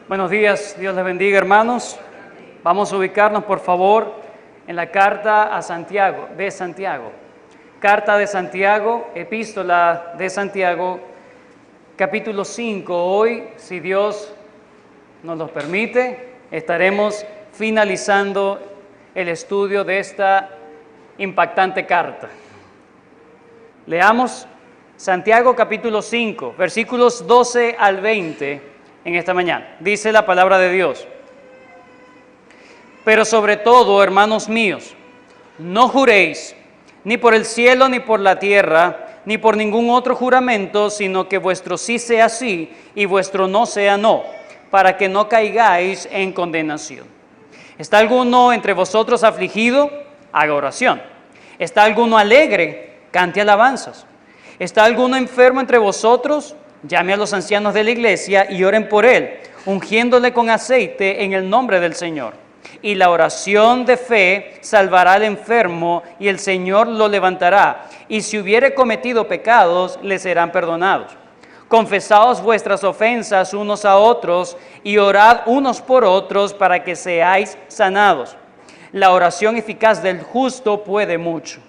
Buenos días, Dios les bendiga, hermanos. Vamos a ubicarnos, por favor, en la carta a Santiago, de Santiago. Carta de Santiago, epístola de Santiago, capítulo 5. Hoy, si Dios nos lo permite, estaremos finalizando el estudio de esta impactante carta. Leamos Santiago capítulo 5, versículos 12 al 20 en esta mañana. Dice la palabra de Dios: pero sobre todo, hermanos míos, no juréis ni por el cielo, ni por la tierra, ni por ningún otro juramento, sino que vuestro sí sea sí y vuestro no sea no, para que no caigáis en condenación. ¿Está alguno entre vosotros afligido? Haga oración. ¿Está alguno alegre? Cante alabanzas. ¿Está alguno enfermo entre vosotros? Llame a los ancianos de la iglesia y oren por él, ungiéndole con aceite en el nombre del Señor. Y la oración de fe salvará al enfermo, y el Señor lo levantará. Y si hubiere cometido pecados, le serán perdonados. Confesaos vuestras ofensas unos a otros, y orad unos por otros para que seáis sanados. La oración eficaz del justo puede mucho.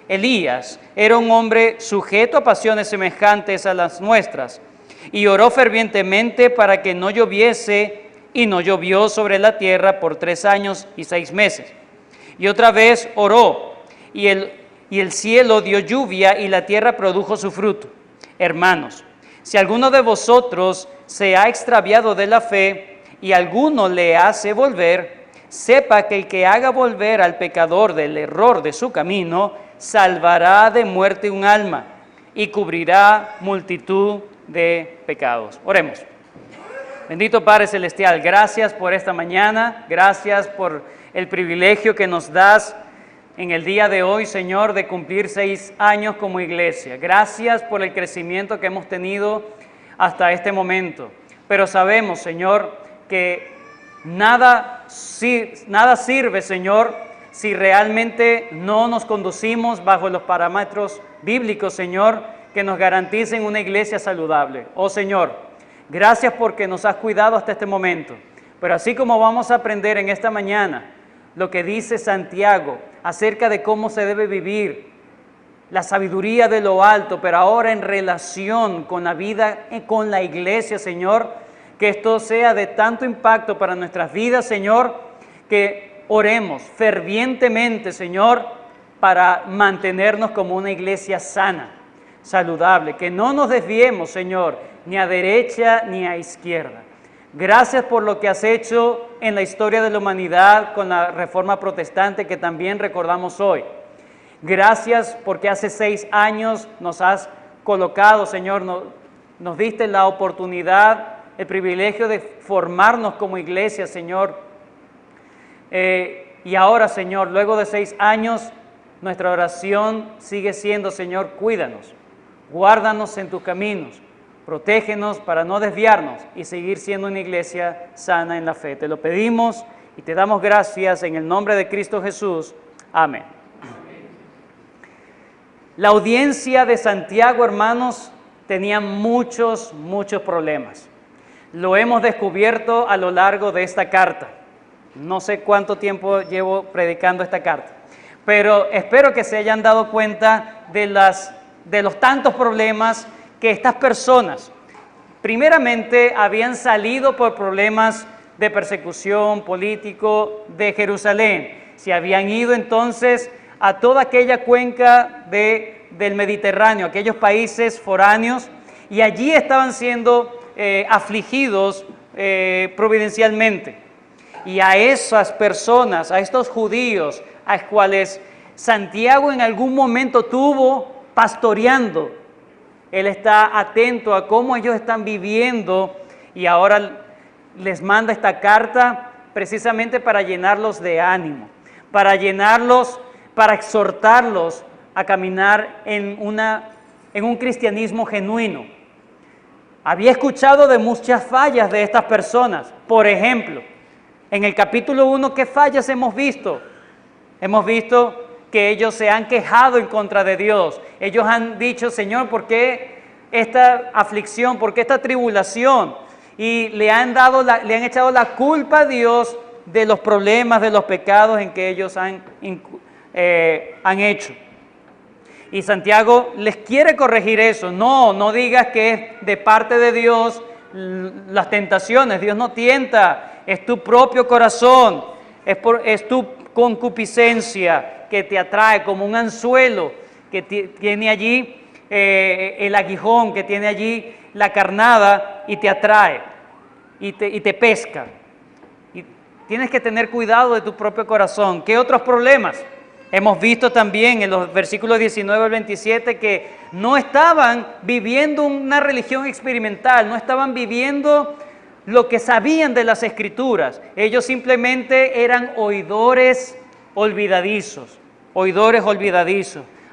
Elías era un hombre sujeto a pasiones semejantes a las nuestras, y oró fervientemente para que no lloviese, y no llovió sobre la tierra por 3 años y 6 meses. Y otra vez oró, y el cielo dio lluvia, y la tierra produjo su fruto. Hermanos, si alguno de vosotros se ha extraviado de la fe, y alguno le hace volver, sepa que el que haga volver al pecador del error de su camino, salvará de muerte un alma y cubrirá multitud de pecados. Oremos. Bendito Padre Celestial, gracias por esta mañana, gracias por el privilegio que nos das en el día de hoy, Señor, de cumplir 6 años como iglesia. Gracias por el crecimiento que hemos tenido hasta este momento. Pero sabemos, Señor, que nada sirve, Señor, si realmente no nos conducimos bajo los parámetros bíblicos, Señor, que nos garanticen una iglesia saludable. Oh Señor, gracias porque nos has cuidado hasta este momento. Pero así como vamos a aprender en esta mañana lo que dice Santiago acerca de cómo se debe vivir la sabiduría de lo alto, pero ahora en relación con la vida, con la iglesia, Señor, que esto sea de tanto impacto para nuestras vidas, Señor, que oremos fervientemente, Señor, para mantenernos como una iglesia sana, saludable, que no nos desviemos, Señor, ni a derecha ni a izquierda. Gracias por lo que has hecho en la historia de la humanidad con la Reforma Protestante, que también recordamos hoy. Gracias porque hace 6 años nos has colocado, Señor, nos diste la oportunidad, el privilegio de formarnos como iglesia, Señor. Y ahora, Señor, luego de 6 años, nuestra oración sigue siendo: Señor, cuídanos, guárdanos en tus caminos, protégenos para no desviarnos y seguir siendo una iglesia sana en la fe. Te lo pedimos y te damos gracias en el nombre de Cristo Jesús. Amén. La audiencia de Santiago, hermanos, tenía muchos problemas. Lo hemos descubierto a lo largo de esta carta. No sé cuánto tiempo llevo predicando esta carta, pero espero que se hayan dado cuenta de los tantos problemas que estas personas, primeramente, habían salido por problemas de persecución político de Jerusalén. Se habían ido entonces a toda aquella cuenca del Mediterráneo, aquellos países foráneos, y allí estaban siendo afligidos providencialmente. Y a esas personas, a estos judíos, a los cuales Santiago en algún momento tuvo pastoreando, él está atento a cómo ellos están viviendo, y ahora les manda esta carta precisamente para llenarlos de ánimo, para exhortarlos a caminar en un cristianismo genuino. Había escuchado de muchas fallas de estas personas. Por ejemplo, en el capítulo 1, ¿qué fallas hemos visto? Hemos visto que ellos se han quejado en contra de Dios. Ellos han dicho: Señor, ¿por qué esta aflicción? ¿Por qué esta tribulación? y le han echado la culpa a Dios de los problemas, de los pecados en que ellos han hecho. Y Santiago les quiere corregir eso. No digas que es de parte de Dios las tentaciones. Dios no tienta, es tu propio corazón, es tu concupiscencia que te atrae como un anzuelo que tiene allí el aguijón, que tiene allí la carnada y te atrae y te pesca. Y tienes que tener cuidado de tu propio corazón. ¿Qué otros problemas? Hemos visto también en los versículos 19 al 27 que no estaban viviendo una religión experimental, no estaban viviendo lo que sabían de las Escrituras. Ellos simplemente eran oidores olvidadizos.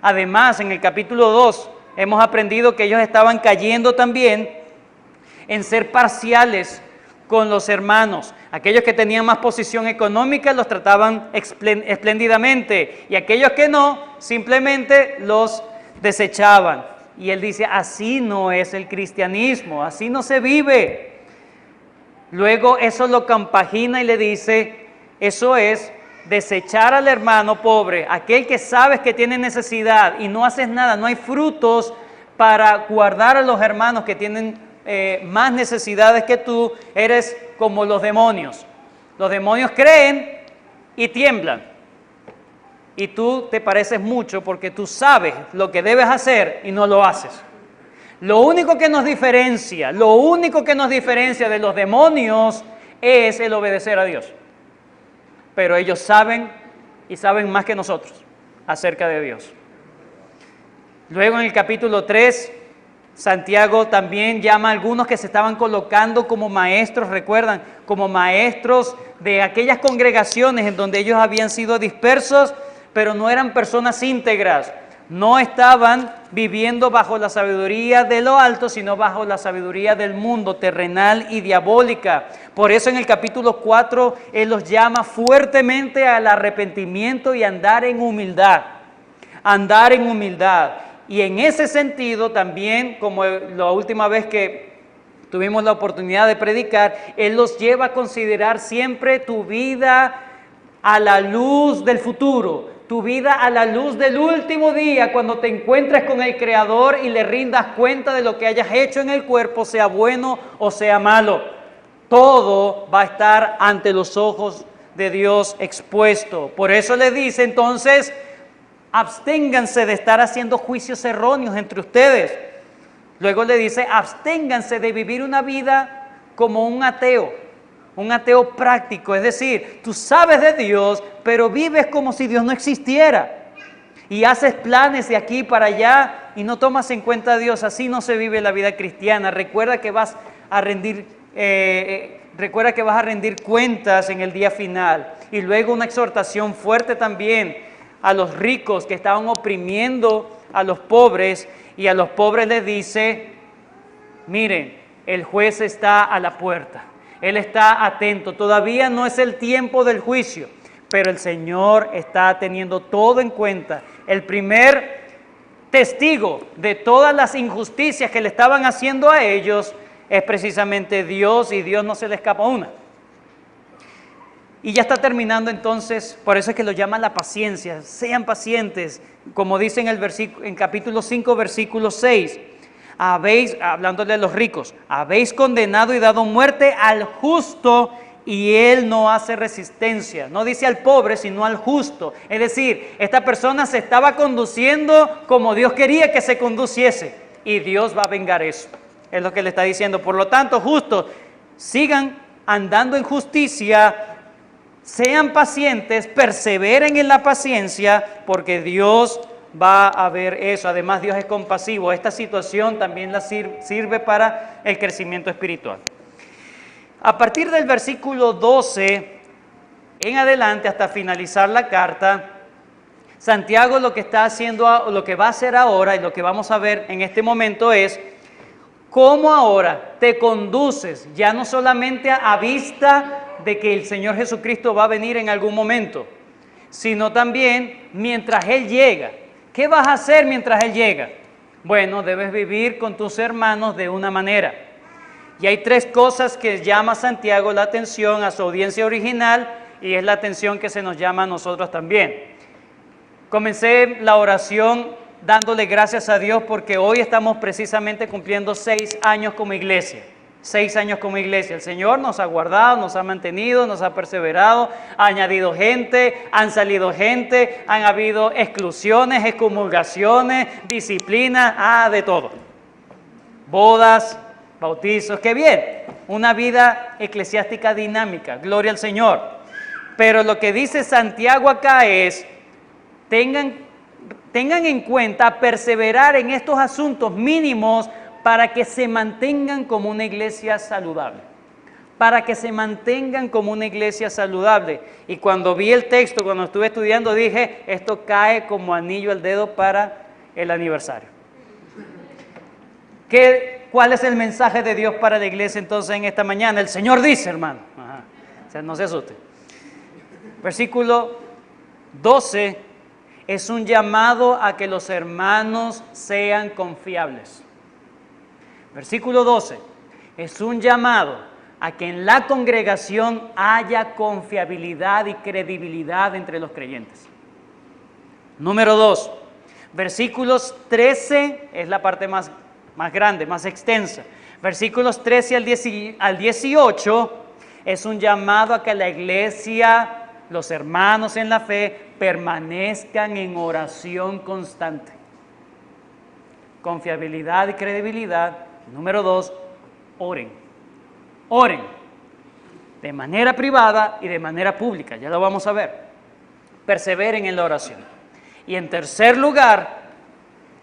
Además, en el capítulo 2 hemos aprendido que ellos estaban cayendo también en ser parciales con los hermanos. Aquellos que tenían más posición económica los trataban espléndidamente y aquellos que no, simplemente los desechaban. Y él dice, así no es el cristianismo, así no se vive. Luego eso lo compagina y le dice, eso es desechar al hermano pobre, aquel que sabes que tiene necesidad y no haces nada, no hay frutos para guardar a los hermanos que tienen más necesidades que tú. Eres como los demonios. Los demonios creen y tiemblan. Y tú te pareces mucho porque tú sabes lo que debes hacer y no lo haces. Lo único que nos diferencia de los demonios es el obedecer a Dios. Pero ellos saben y saben más que nosotros acerca de Dios. Luego en el capítulo 3, Santiago también llama a algunos que se estaban colocando como maestros, recuerdan, como maestros de aquellas congregaciones en donde ellos habían sido dispersos, pero no eran personas íntegras, no estaban viviendo bajo la sabiduría de lo alto, sino bajo la sabiduría del mundo, terrenal y diabólica. Por eso en el capítulo 4, él los llama fuertemente al arrepentimiento y andar en humildad. Y en ese sentido también, como la última vez que tuvimos la oportunidad de predicar, él los lleva a considerar siempre tu vida a la luz del futuro, tu vida a la luz del último día, cuando te encuentres con el Creador y le rindas cuenta de lo que hayas hecho en el cuerpo, sea bueno o sea malo. Todo va a estar ante los ojos de Dios expuesto. Por eso le dice entonces, absténganse de estar haciendo juicios erróneos entre ustedes. Luego le dice, absténganse de vivir una vida como un ateo práctico. Es decir, tú sabes de Dios, pero vives como si Dios no existiera. Y haces planes de aquí para allá y no tomas en cuenta a Dios. Así no se vive la vida cristiana. Recuerda que vas a rendir cuentas en el día final. Y luego una exhortación fuerte también a los ricos que estaban oprimiendo a los pobres, y a los pobres les dice, miren, el juez está a la puerta, él está atento, todavía no es el tiempo del juicio, pero el Señor está teniendo todo en cuenta. El primer testigo de todas las injusticias que le estaban haciendo a ellos es precisamente Dios, y Dios no se le escapa una. Y ya está terminando entonces, por eso es que lo llama la paciencia. Sean pacientes, como dice en capítulo 5, versículo 6. Hablándole a los ricos, habéis condenado y dado muerte al justo y él no hace resistencia. No dice al pobre, sino al justo. Es decir, esta persona se estaba conduciendo como Dios quería que se conduciese, y Dios va a vengar eso. Es lo que le está diciendo. Por lo tanto, justos, sigan andando en justicia, sean pacientes, perseveren en la paciencia, porque Dios va a ver eso. Además, Dios es compasivo. Esta situación también la sirve para el crecimiento espiritual. A partir del versículo 12 en adelante, hasta finalizar la carta, Santiago lo que está haciendo, lo que va a hacer ahora y lo que vamos a ver en este momento es cómo ahora te conduces, ya no solamente a vista de que el Señor Jesucristo va a venir en algún momento, sino también mientras Él llega. ¿Qué vas a hacer mientras Él llega? Bueno, debes vivir con tus hermanos de una manera. Y hay tres cosas que llama Santiago la atención a su audiencia original y es la atención que se nos llama a nosotros también. Comencé la oración dándole gracias a Dios porque hoy estamos precisamente cumpliendo 6 años como iglesia. 6 años como iglesia. El Señor nos ha guardado, nos ha mantenido, nos ha perseverado, ha añadido gente, han salido gente, han habido exclusiones, excomulgaciones, disciplinas, de todo. Bodas, bautizos, qué bien. Una vida eclesiástica dinámica, gloria al Señor. Pero lo que dice Santiago acá es, tengan en cuenta perseverar en estos asuntos mínimos para que se mantengan como una iglesia saludable. Para que se mantengan como una iglesia saludable. Y cuando vi el texto, cuando estuve estudiando, dije, esto cae como anillo al dedo para el aniversario. ¿Cuál es el mensaje de Dios para la iglesia entonces en esta mañana? El Señor dice, hermano. O sea, no se asuste. Versículo 12 es un llamado a que los hermanos sean confiables. Versículo 12 es un llamado a que en la congregación haya confiabilidad y credibilidad entre los creyentes. Número 2, versículos 13 es la parte más grande, más extensa. Versículos 13 al 18 es un llamado a que la iglesia, los hermanos en la fe, permanezcan en oración constante. Confiabilidad y credibilidad. Número 2, oren. Oren de manera privada y de manera pública, ya lo vamos a ver. Perseveren en la oración. Y en tercer lugar,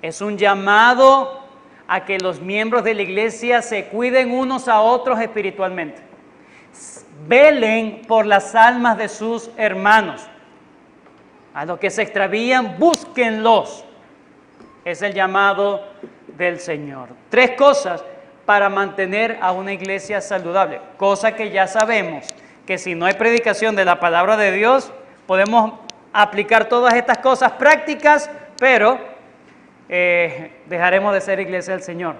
es un llamado a que los miembros de la iglesia se cuiden unos a otros espiritualmente. Velen por las almas de sus hermanos. A los que se extravían, búsquenlos. Es el llamado del Señor. 3 cosas para mantener a una iglesia saludable. Cosa que ya sabemos, que si no hay predicación de la palabra de Dios, podemos aplicar todas estas cosas prácticas, pero dejaremos de ser iglesia del Señor.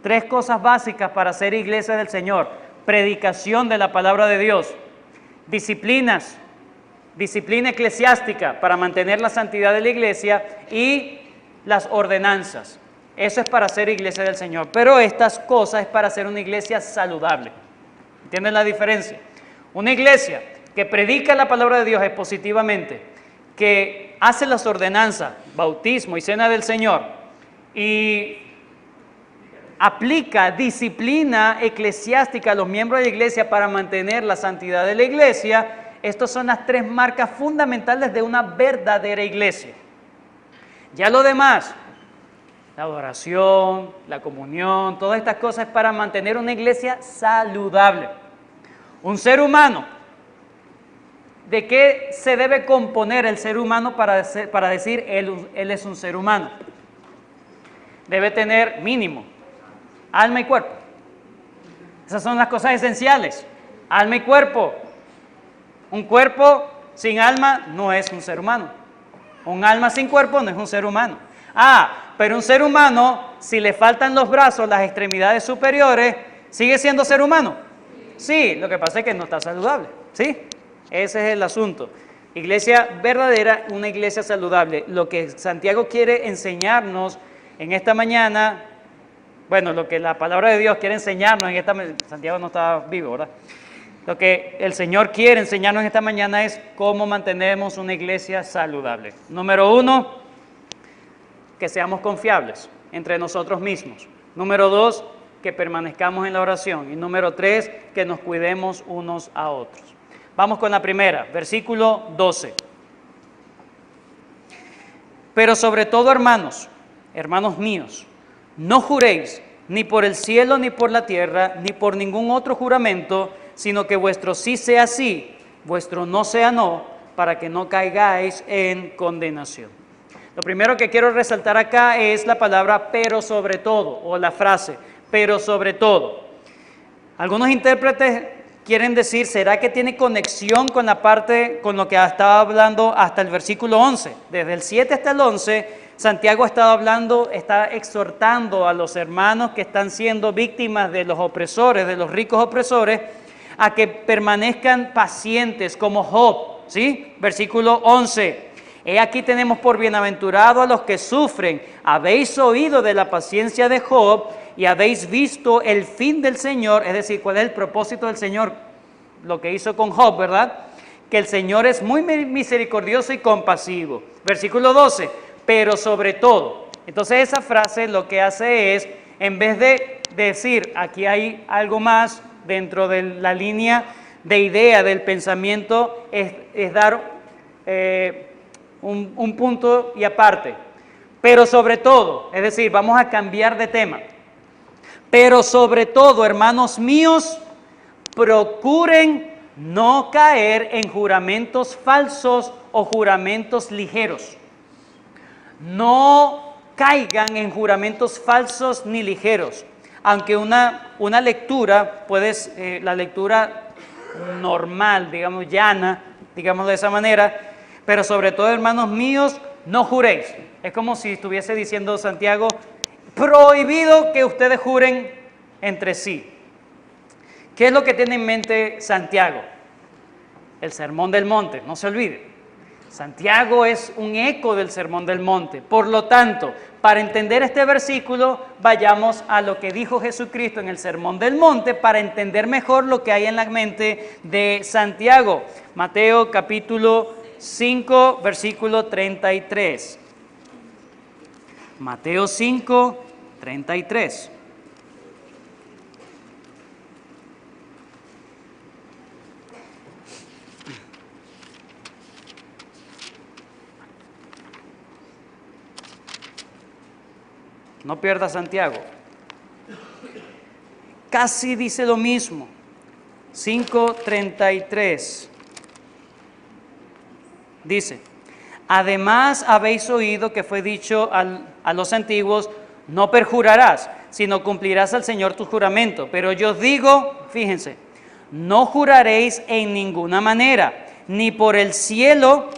3 cosas básicas para ser iglesia del Señor. Predicación de la palabra de Dios. Disciplina eclesiástica para mantener la santidad de la iglesia y las ordenanzas. Eso es para ser iglesia del Señor. Pero estas cosas es para ser una iglesia saludable. ¿Entienden la diferencia? Una iglesia que predica la palabra de Dios expositivamente, que hace las ordenanzas, bautismo y cena del Señor, y aplica disciplina eclesiástica a los miembros de la iglesia para mantener la santidad de la iglesia. Estas son las 3 marcas fundamentales de una verdadera iglesia. Ya lo demás, la adoración, la comunión, todas estas cosas es para mantener una iglesia saludable. Un ser humano, ¿de qué se debe componer el ser humano para decir él es un ser humano? Debe tener mínimo alma y cuerpo. Esas son las cosas esenciales. Alma y cuerpo. Un cuerpo sin alma no es un ser humano. Un alma sin cuerpo no es un ser humano. Pero un ser humano, si le faltan los brazos, las extremidades superiores, ¿sigue siendo ser humano? Sí, lo que pasa es que no está saludable. ¿Sí? Ese es el asunto. Iglesia verdadera, una iglesia saludable. Lo que Santiago quiere enseñarnos en esta mañana, bueno, lo que la palabra de Dios quiere enseñarnos en esta mañana, Santiago no está vivo, ¿verdad? Lo que el Señor quiere enseñarnos en esta mañana es cómo mantenemos una iglesia saludable. Número 1, que seamos confiables entre nosotros mismos. Número 2, que permanezcamos en la oración. Y número 3, que nos cuidemos unos a otros. Vamos con la primera, versículo 12. Pero sobre todo, hermanos míos, no juréis ni por el cielo, ni por la tierra, ni por ningún otro juramento, sino que vuestro sí sea sí, vuestro no sea no, para que no caigáis en condenación. Lo primero que quiero resaltar acá es la palabra pero sobre todo, o la frase pero sobre todo. Algunos intérpretes quieren decir, ¿será que tiene conexión con la parte, con lo que estaba hablando hasta el versículo 11? Desde el 7 hasta el 11 Santiago ha estado hablando, está exhortando a los hermanos que están siendo víctimas de los opresores, de los ricos opresores, a que permanezcan pacientes como Job, ¿sí? Versículo 11. He aquí tenemos por bienaventurado a los que sufren. Habéis oído de la paciencia de Job y habéis visto el fin del Señor, es decir, cuál es el propósito del Señor, lo que hizo con Job, ¿verdad? Que el Señor es muy misericordioso y compasivo. Versículo 12, pero sobre todo. Entonces esa frase lo que hace es, en vez de decir, aquí hay algo más dentro de la línea de idea del pensamiento, es dar un punto y aparte. Pero sobre todo, es decir, vamos a cambiar de tema. Pero sobre todo, hermanos míos, procuren no caer en juramentos falsos o juramentos ligeros. No caigan en juramentos falsos ni ligeros. Aunque una lectura, la lectura normal, digamos, llana, digamos de esa manera, pero sobre todo, hermanos míos, no juréis. Es como si estuviese diciendo Santiago, prohibido que ustedes juren entre sí. ¿Qué es lo que tiene en mente Santiago? El Sermón del Monte, no se olvide. Santiago es un eco del Sermón del Monte. Por lo tanto, para entender este versículo, vayamos a lo que dijo Jesucristo en el Sermón del Monte para entender mejor lo que hay en la mente de Santiago. Mateo capítulo 5, versículo 33. Mateo 5, 33. No pierda Santiago. Casi dice lo mismo. 5:33. Dice, además habéis oído que fue dicho a los antiguos, no perjurarás, sino cumplirás al Señor tu juramento. Pero yo os digo, fíjense, no juraréis en ninguna manera, ni por el cielo,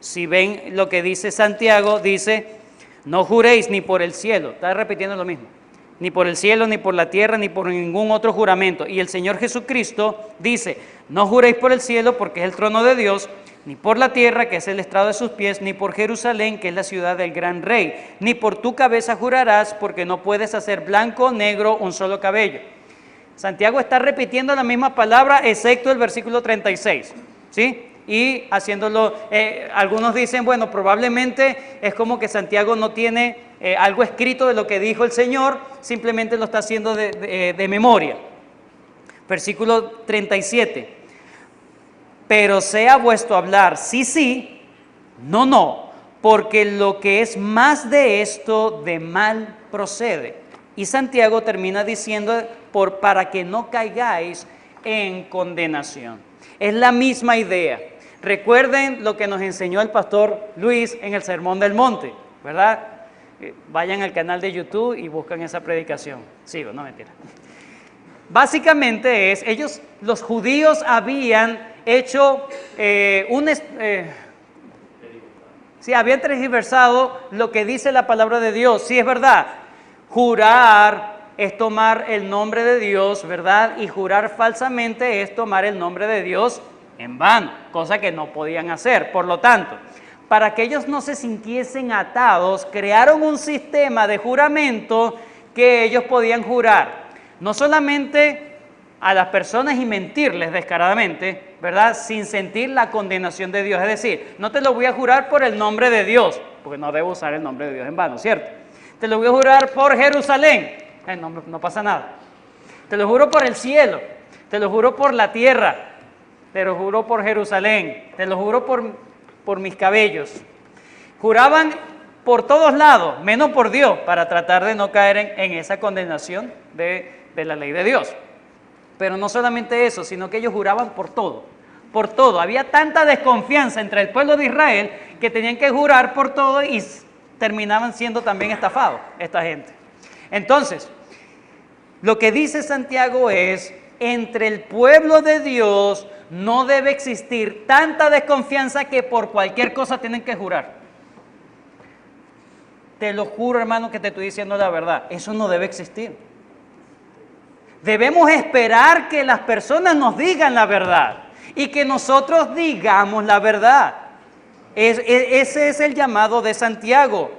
si ven lo que dice Santiago, dice, no juréis ni por el cielo, está repitiendo lo mismo, ni por el cielo, ni por la tierra, ni por ningún otro juramento. Y el Señor Jesucristo dice, no juréis por el cielo, porque es el trono de Dios, ni por la tierra, que es el estrado de sus pies, ni por Jerusalén, que es la ciudad del gran rey, ni por tu cabeza jurarás, porque no puedes hacer blanco o negro un solo cabello. Santiago está repitiendo la misma palabra, excepto el versículo 36, ¿sí? Y haciéndolo, algunos dicen, bueno, probablemente es como que Santiago no tiene algo escrito de lo que dijo el Señor, simplemente lo está haciendo de memoria. Versículo 37. Pero sea vuestro hablar sí, sí, no, no, porque lo que es más de esto de mal procede. Y Santiago termina diciendo, para que no caigáis en condenación. Es la misma idea. Recuerden lo que nos enseñó el pastor Luis en el Sermón del Monte, ¿verdad? Vayan al canal de YouTube y buscan esa predicación. Sigo, no mentira. Básicamente los judíos habían hecho habían tergiversado lo que dice la palabra de Dios. Sí, es verdad. Jurar es tomar el nombre de Dios, ¿verdad? Y jurar falsamente es tomar el nombre de Dios en vano, cosa que no podían hacer. Por lo tanto, para que ellos no se sintiesen atados, crearon un sistema de juramento que ellos podían jurar, no solamente a las personas y mentirles descaradamente, ¿verdad? Sin sentir la condenación de Dios. Es decir, no te lo voy a jurar por el nombre de Dios, porque no debo usar el nombre de Dios en vano, ¿cierto? Te lo voy a jurar por Jerusalén, no pasa nada. Te lo juro por el cielo, te lo juro por la tierra, te lo juro por Jerusalén, te lo juro por mis cabellos. Juraban por todos lados, menos por Dios, para tratar de no caer en esa condenación de la ley de Dios. Pero no solamente eso, sino que ellos juraban por todo, por todo. Había tanta desconfianza entre el pueblo de Israel que tenían que jurar por todo y terminaban siendo también estafados esta gente. Entonces, lo que dice Santiago es, entre el pueblo de Dios no debe existir tanta desconfianza que por cualquier cosa tienen que jurar. te lo juro, hermano, que te estoy diciendo la verdad. Eso no debe existir. Debemos esperar que las personas nos digan la verdad y que nosotros digamos la verdad. Ese es el llamado de Santiago.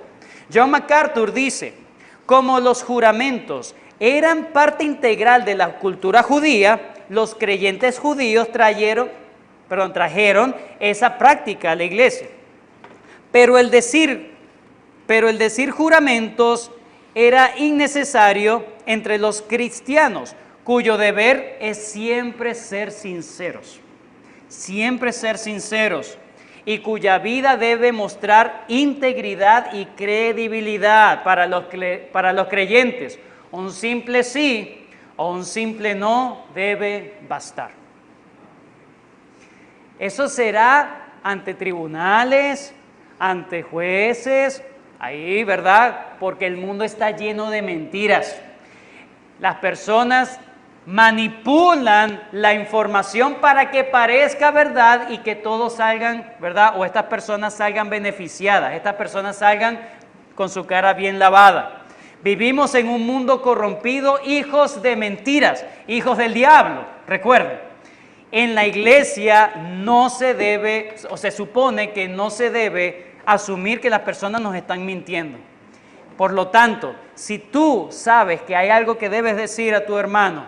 John MacArthur dice, como los juramentos eran parte integral de la cultura judía, los creyentes judíos trajeron esa práctica a la iglesia. Pero el decir juramentos era innecesario entre los cristianos, cuyo deber es siempre ser sinceros, y cuya vida debe mostrar integridad y credibilidad para los creyentes. Un simple sí o un simple no debe bastar. Eso será ante tribunales, ante jueces, ahí, ¿verdad? Porque el mundo está lleno de mentiras. Las personas manipulan la información para que parezca verdad y que todos salgan, ¿verdad? O estas personas salgan beneficiadas, estas personas salgan con su cara bien lavada. Vivimos en un mundo corrompido, hijos de mentiras, hijos del diablo. Recuerden, en la iglesia no se debe, o se supone que no se debe asumir que las personas nos están mintiendo. Por lo tanto, si tú sabes que hay algo que debes decir a tu hermano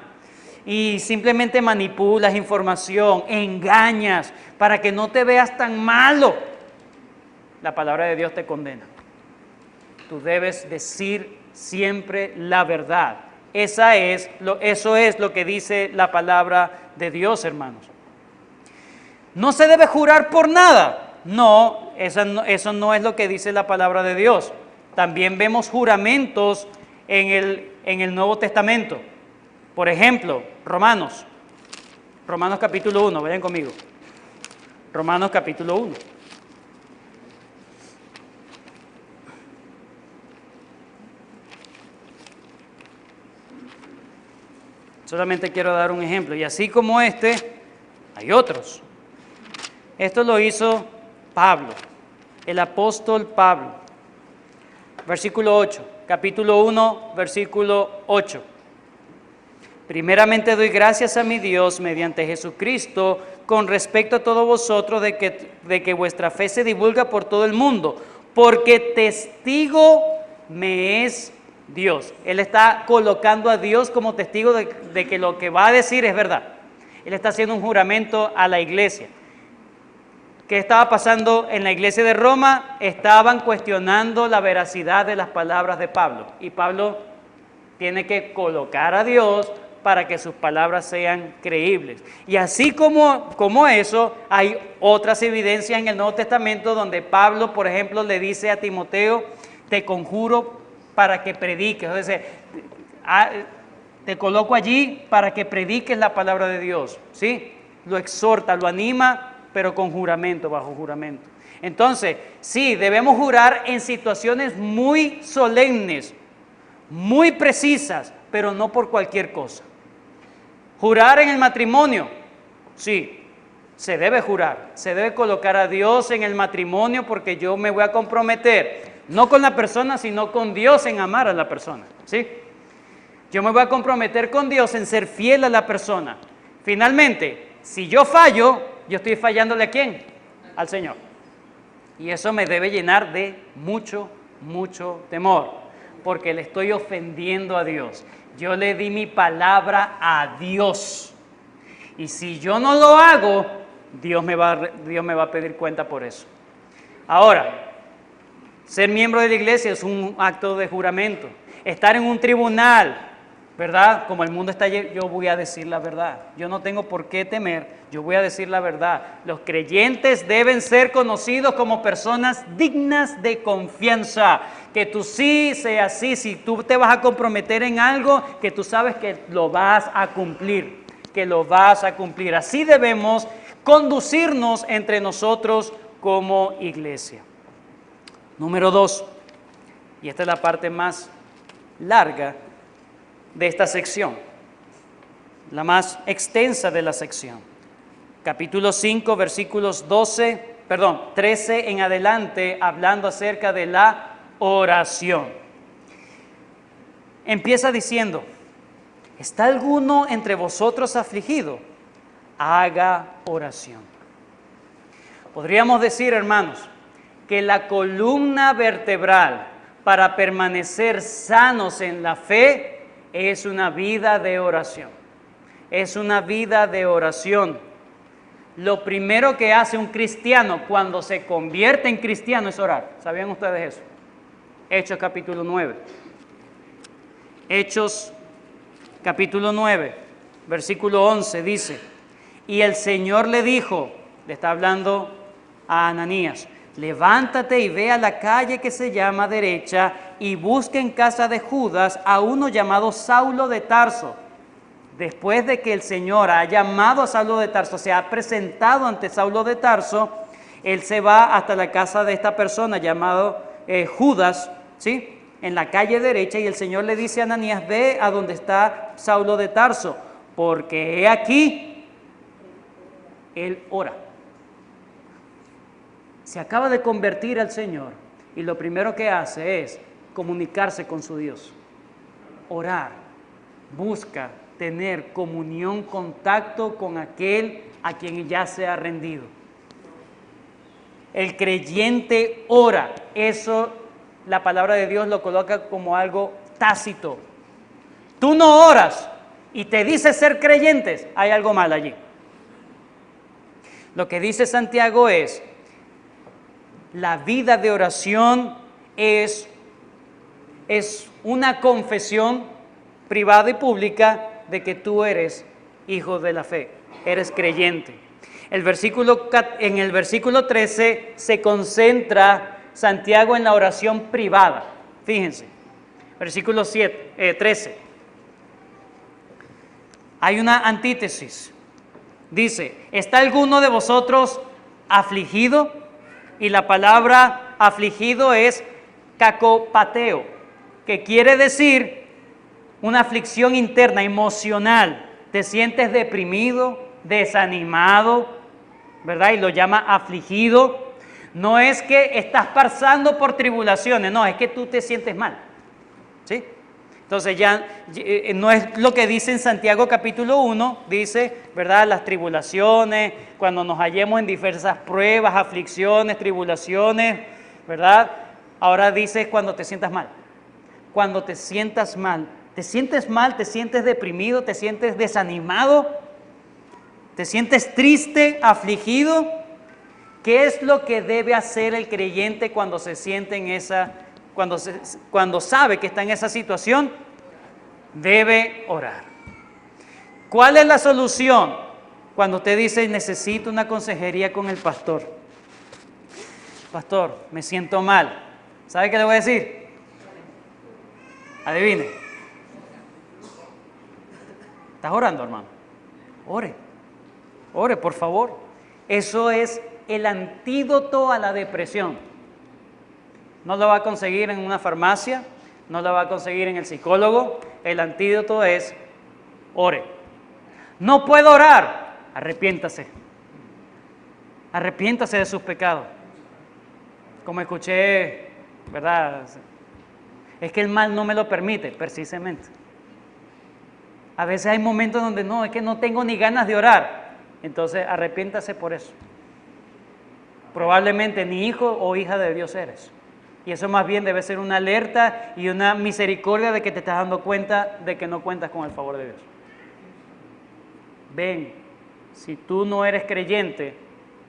y simplemente manipulas información, engañas para que no te veas tan malo, la palabra de Dios te condena. Tú debes decir siempre la verdad. Eso es lo que dice la palabra de Dios, hermanos. No se debe jurar por nada. No, eso no es lo que dice la palabra de Dios. También vemos juramentos en el Nuevo Testamento. Por ejemplo, Romanos capítulo 1, vayan conmigo. Romanos capítulo 1. Solamente quiero dar un ejemplo. Y así como este, hay otros. Esto lo hizo Pablo, el apóstol Pablo. Versículo 8, capítulo 1, versículo 8. Primeramente doy gracias a mi Dios mediante Jesucristo con respecto a todos vosotros de que vuestra fe se divulga por todo el mundo, porque testigo me es Dios. Él está colocando a Dios como testigo de que lo que va a decir es verdad. Él está haciendo un juramento a la iglesia. ¿Qué estaba pasando en la iglesia de Roma? Estaban cuestionando la veracidad de las palabras de Pablo. Y Pablo tiene que colocar a Dios para que sus palabras sean creíbles. Y así como eso, hay otras evidencias en el Nuevo Testamento donde Pablo, por ejemplo, le dice a Timoteo, te conjuro para que prediques. O sea, te coloco allí para que prediques la palabra de Dios. ¿Sí? Lo exhorta, lo anima, pero con juramento, bajo juramento. Entonces, sí, debemos jurar en situaciones muy solemnes, muy precisas, pero no por cualquier cosa. Jurar en el matrimonio, sí, se debe jurar, se debe colocar a Dios en el matrimonio porque yo me voy a comprometer, no con la persona, sino con Dios en amar a la persona, ¿sí? Yo me voy a comprometer con Dios en ser fiel a la persona. Finalmente, si yo fallo, yo estoy fallándole ¿a quién? Al Señor. Y eso me debe llenar de mucho, mucho temor, porque le estoy ofendiendo a Dios. Yo le di mi palabra a Dios. Y si yo no lo hago, Dios me va a pedir cuenta por eso. Ahora, ser miembro de la iglesia es un acto de juramento. Estar en un tribunal, ¿verdad? Como el mundo está lleno, yo voy a decir la verdad. Yo no tengo por qué temer, yo voy a decir la verdad. Los creyentes deben ser conocidos como personas dignas de confianza. Que tú sí sea así, si tú te vas a comprometer en algo, que tú sabes que lo vas a cumplir, Así debemos conducirnos entre nosotros como iglesia. Número 2, y esta es la parte más larga de esta sección, la más extensa de la sección. Capítulo 5, versículos 13 en adelante, hablando acerca de la oración. Empieza diciendo, ¿está alguno entre vosotros afligido? Haga oración. Podríamos decir, hermanos, que la columna vertebral para permanecer sanos en la fe es una vida de oración. Es una vida de oración. Lo primero que hace un cristiano cuando se convierte en cristiano es orar. ¿Sabían ustedes eso? Hechos capítulo 9. Hechos capítulo 9, versículo 11 dice, y el Señor le dijo, le está hablando a Ananías, levántate y ve a la calle que se llama Derecha y busca en casa de Judas a uno llamado Saulo de Tarso. Después de que el Señor ha llamado a Saulo de Tarso, se ha presentado ante Saulo de Tarso, él se va hasta la casa de esta persona llamado Judas, ¿sí?, en la calle derecha, y el Señor le dice a Ananías, ve a donde está Saulo de Tarso, porque he aquí, él ora. Se acaba de convertir al Señor y lo primero que hace es comunicarse con su Dios, orar, busca tener comunión, contacto con aquel a quien ya se ha rendido. El creyente ora, eso la palabra de Dios lo coloca como algo tácito. Tú no oras y te dices ser creyentes, hay algo mal allí. Lo que dice Santiago es, la vida de oración es una confesión privada y pública de que tú eres hijo de la fe, eres creyente. En el versículo 13 se concentra Santiago en la oración privada. Fíjense, versículo 13. Hay una antítesis. Dice, ¿está alguno de vosotros afligido? Y la palabra afligido es cacopateo, que quiere decir una aflicción interna, emocional. Te sientes deprimido, desanimado, ¿verdad? Y lo llama afligido. No es que estás pasando por tribulaciones, no, es que tú te sientes mal, ¿sí? Entonces ya no es lo que dice en Santiago capítulo 1, dice, ¿verdad? Las tribulaciones, cuando nos hallemos en diversas pruebas, aflicciones, tribulaciones, ¿verdad? Ahora dice cuando te sientas mal. Cuando te sientas mal, te sientes deprimido, te sientes desanimado, te sientes triste, afligido. ¿Qué es lo que debe hacer el creyente cuando se siente en cuando sabe que está en esa situación? Debe orar. ¿Cuál es la solución? Cuando usted dice, necesito una consejería con el pastor. Pastor, me siento mal. ¿Sabe qué le voy a decir? Adivine. ¿Estás orando, hermano? Ore, por favor. Eso es el antídoto a la depresión. No lo va a conseguir en una farmacia, no lo va a conseguir en el psicólogo. El antídoto es ore. No puedo orar, arrepiéntase. Arrepiéntase de sus pecados. Como escuché, ¿verdad? Es que el mal no me lo permite, precisamente. A veces hay momentos donde no, es que no tengo ni ganas de orar. Entonces arrepiéntase por eso. Probablemente ni hijo o hija de Dios eres. Y eso más bien debe ser una alerta y una misericordia de que te estás dando cuenta de que no cuentas con el favor de Dios. Ven, si tú no eres creyente,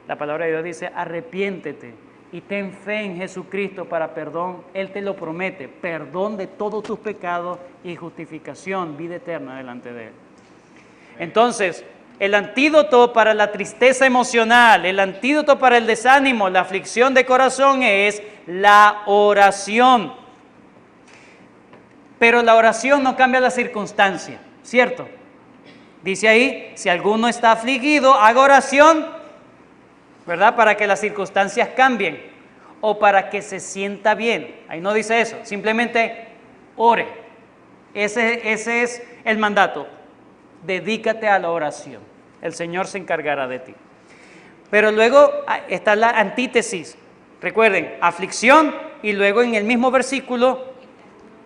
la palabra de Dios dice, arrepiéntete y ten fe en Jesucristo para perdón. Él te lo promete, perdón de todos tus pecados y justificación, vida eterna delante de Él. Entonces, el antídoto para la tristeza emocional, el antídoto para el desánimo, la aflicción de corazón es la oración. Pero la oración no cambia la circunstancia, ¿cierto? Dice ahí, si alguno está afligido, haga oración, ¿verdad? Para que las circunstancias cambien o para que se sienta bien. Ahí no dice eso, simplemente ore. Ese es el mandato. Dedícate a la oración. El Señor se encargará de ti. Pero luego está la antítesis. Recuerden, aflicción y luego en el mismo versículo,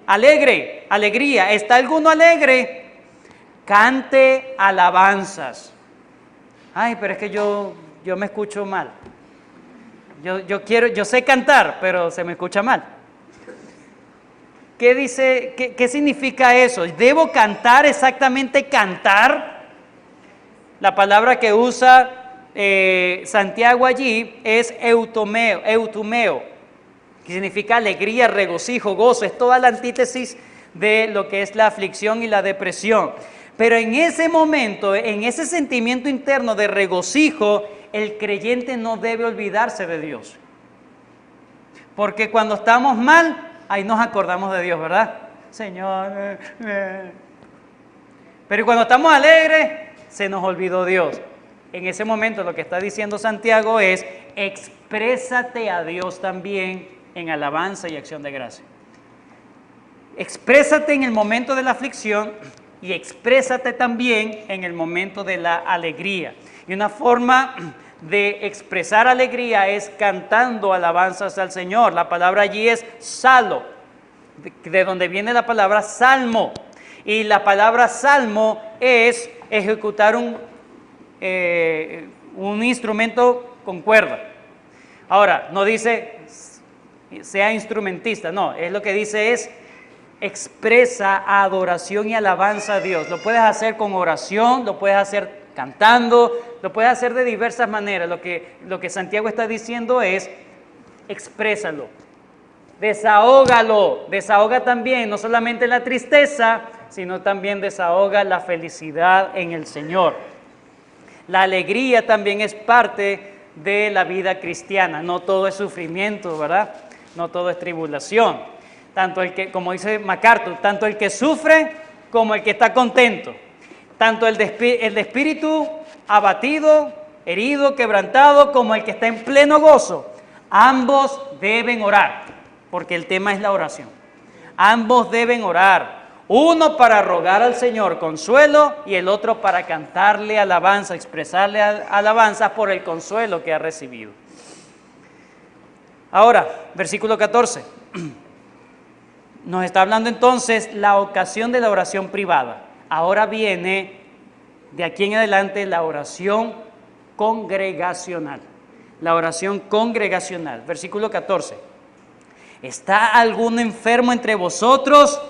alegre, alegría. ¿Está alguno alegre? Cante alabanzas. Ay, pero es que yo me escucho mal. Yo sé cantar, pero se me escucha mal. ¿Qué dice? ¿Qué significa eso? ¿Debo cantar exactamente cantar? La palabra que usa Santiago allí es eutumeo, que significa alegría, regocijo, gozo. Es toda la antítesis de lo que es la aflicción y la depresión. Pero en ese momento, en ese sentimiento interno de regocijo, el creyente no debe olvidarse de Dios. Porque cuando estamos mal, ahí nos acordamos de Dios, ¿verdad? Señor. Pero cuando estamos alegres, se nos olvidó Dios. En ese momento lo que está diciendo Santiago es, exprésate a Dios también en alabanza y acción de gracia. Exprésate en el momento de la aflicción y exprésate también en el momento de la alegría. Y una forma de expresar alegría es cantando alabanzas al Señor. La palabra allí es salo, de donde viene la palabra salmo. Y la palabra salmo es ejecutar un instrumento con cuerda. Ahora, no dice sea instrumentista, no, es lo que dice es expresa adoración y alabanza a Dios. Lo puedes hacer con oración, lo puedes hacer cantando, lo puedes hacer de diversas maneras. Lo que Santiago está diciendo es exprésalo, desahógalo, desahoga también no solamente la tristeza, sino también desahoga la felicidad en el Señor. La alegría también es parte de la vida cristiana. No todo es sufrimiento, ¿verdad? No todo es tribulación. Tanto el que, como dice MacArthur, tanto el que sufre como el que está contento. Tanto el de espíritu abatido, herido, quebrantado, como el que está en pleno gozo. Ambos deben orar, porque el tema es la oración. Ambos deben orar. Uno para rogar al Señor consuelo y el otro para cantarle alabanza, expresarle alabanza por el consuelo que ha recibido. Ahora, versículo 14. Nos está hablando entonces la ocasión de la oración privada. Ahora viene de aquí en adelante la oración congregacional. La oración congregacional. Versículo 14. ¿Está algún enfermo entre vosotros?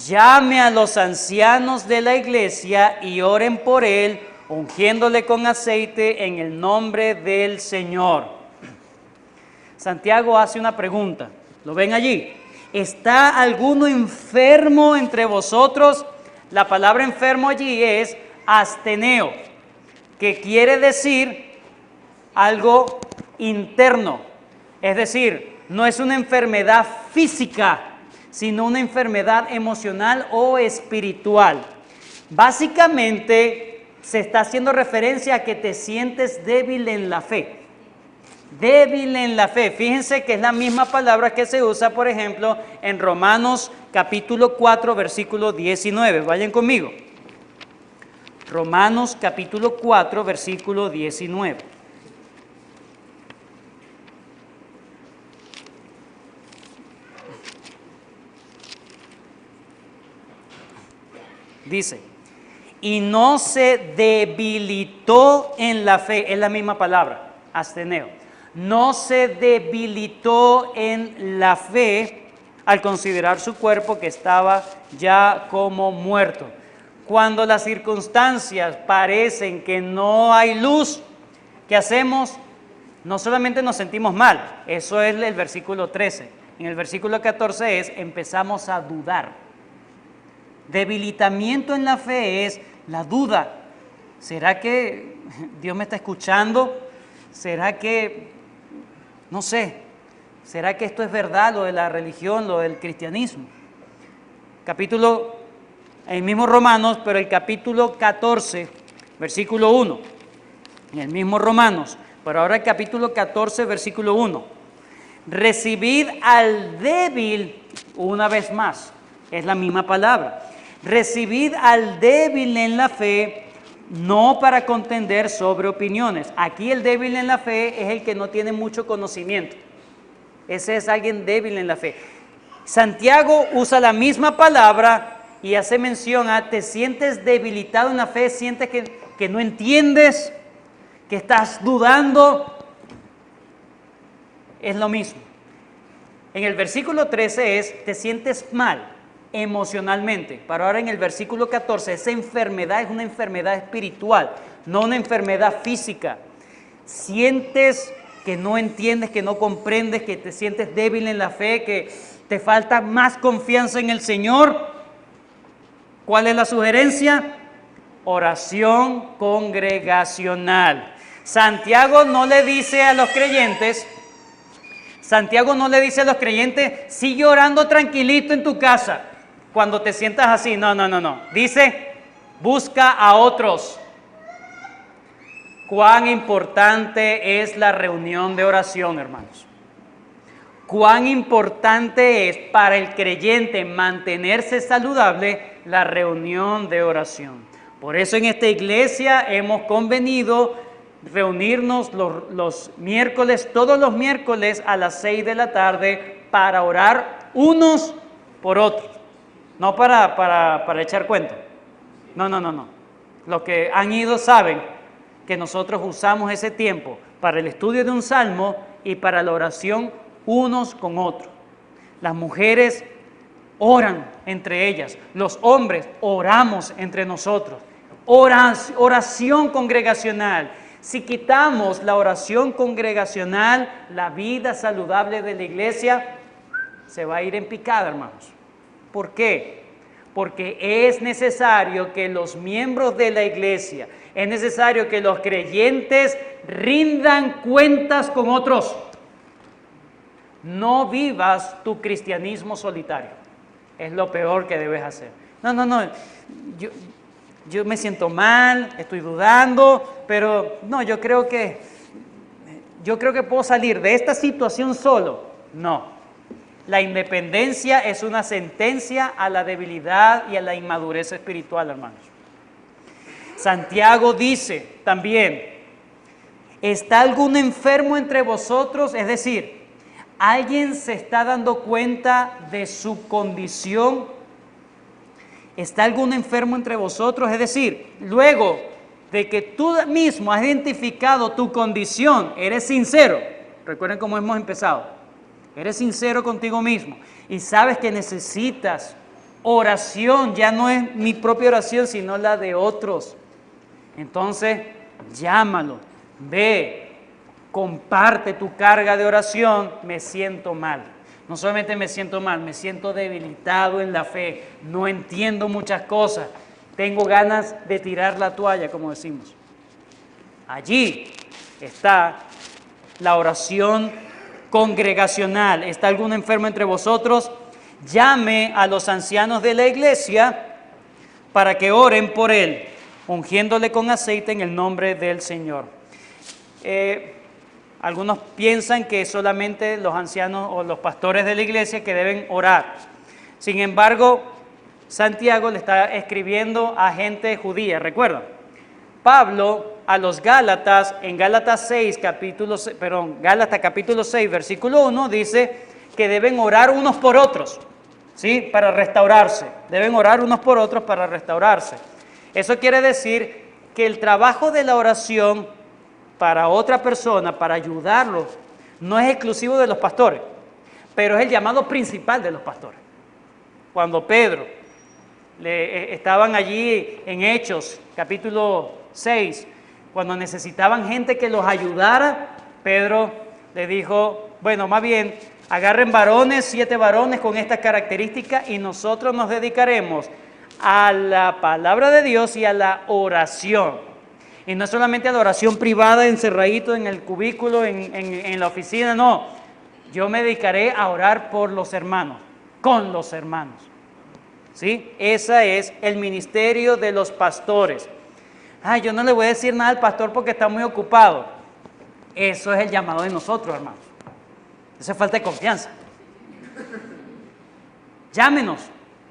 Llame a los ancianos de la iglesia y oren por él, ungiéndole con aceite en el nombre del Señor. Santiago hace una pregunta. ¿Lo ven allí? ¿Está alguno enfermo entre vosotros? La palabra enfermo allí es asteneo, que quiere decir algo interno. Es decir, no es una enfermedad física, sino una enfermedad emocional o espiritual. Básicamente se está haciendo referencia a que te sientes débil en la fe. Débil en la fe. Fíjense que es la misma palabra que se usa, por ejemplo, en Romanos capítulo 4, versículo 19. Vayan conmigo. Romanos capítulo 4, versículo 19. Dice, y no se debilitó en la fe, es la misma palabra, asteneo. No se debilitó en la fe al considerar su cuerpo que estaba ya como muerto. Cuando las circunstancias parecen que no hay luz, ¿qué hacemos? No solamente nos sentimos mal, eso es el versículo 13. En el versículo 14 es, empezamos a dudar. Debilitamiento en la fe es la duda. ¿Será que Dios me está escuchando? ¿Será que, no sé, será que esto es verdad, lo de la religión, lo del cristianismo? Capítulo, el mismo Romanos, pero el capítulo 14, versículo 1. En el mismo Romanos, pero ahora el capítulo 14, versículo 1. Recibid al débil una vez más. Es la misma palabra. Recibid al débil en la fe, no para contender sobre opiniones. Aquí el débil en la fe es el que no tiene mucho conocimiento. ese es alguien débil en la fe. Santiago usa la misma palabra y hace mención a te sientes debilitado en la fe, sientes que no entiendes, que estás dudando. Es lo mismo. En el versículo 13 es te sientes mal emocionalmente, pero ahora en el versículo 14 esa enfermedad es una enfermedad espiritual, no una enfermedad física. Sientes que no entiendes, que no comprendes, que te sientes débil en la fe, que te falta más confianza en el Señor. ¿Cuál es la sugerencia? Oración congregacional. Santiago no le dice a los creyentes, sigue orando tranquilito en tu casa cuando te sientas así. No. Dice, busca a otros. Cuán importante es la reunión de oración, hermanos. Cuán importante es para el creyente mantenerse saludable la reunión de oración. Por eso en esta iglesia hemos convenido reunirnos los miércoles, todos los miércoles a las 6 de la tarde para orar unos por otros. No para echar cuento. No. Los que han ido saben que nosotros usamos ese tiempo para el estudio de un salmo y para la oración unos con otros. Las mujeres oran entre ellas, los hombres oramos entre nosotros. Oración congregacional. Si quitamos la oración congregacional, la vida saludable de la iglesia se va a ir en picada, hermanos. ¿Por qué? Porque es necesario que los miembros de la iglesia, es necesario que los creyentes rindan cuentas con otros. No vivas tu cristianismo solitario. Es lo peor que debes hacer. No. Yo me siento mal, estoy dudando, pero no, yo creo que puedo salir de esta situación solo. No. La independencia es una sentencia a la debilidad y a la inmadurez espiritual, hermanos. Santiago dice también, ¿está algún enfermo entre vosotros? Es decir, ¿alguien se está dando cuenta de su condición? ¿Está algún enfermo entre vosotros? Es decir, luego de que tú mismo has identificado tu condición, eres sincero. Recuerden cómo hemos empezado. Eres sincero contigo mismo y sabes que necesitas oración. Ya no es mi propia oración, sino la de otros. Entonces, llámalo, ve, comparte tu carga de oración. Me siento mal. No solamente me siento mal, me siento debilitado en la fe, no entiendo muchas cosas, tengo ganas de tirar la toalla, como decimos. Allí está la oración congregacional. ¿Está algún enfermo entre vosotros? Llame a los ancianos de la iglesia para que oren por él, ungiéndole con aceite en el nombre del Señor. Algunos piensan que solamente los ancianos o los pastores de la iglesia que deben orar. Sin embargo, Santiago le está escribiendo a gente judía, ¿recuerdan? Pablo a los Gálatas, en Gálatas capítulo 6, versículo 1, dice que deben orar unos por otros, ¿sí? Para restaurarse. Deben orar unos por otros para restaurarse. Eso quiere decir que el trabajo de la oración para otra persona, para ayudarlo, no es exclusivo de los pastores, pero es el llamado principal de los pastores. Cuando Pedro estaban allí en Hechos, capítulo 6, cuando necesitaban gente que los ayudara, Pedro le dijo, bueno, más bien, agarren 7 varones con estas características y nosotros nos dedicaremos a la palabra de Dios y a la oración. Y no solamente a la oración privada, encerradito en el cubículo, en la oficina, no. Yo me dedicaré a orar por los hermanos, con los hermanos. ¿Sí? Ese es el ministerio de los pastores. Yo no le voy a decir nada al pastor porque está muy ocupado. Eso es el llamado de nosotros, hermanos. Eso es falta de confianza. Llámenos,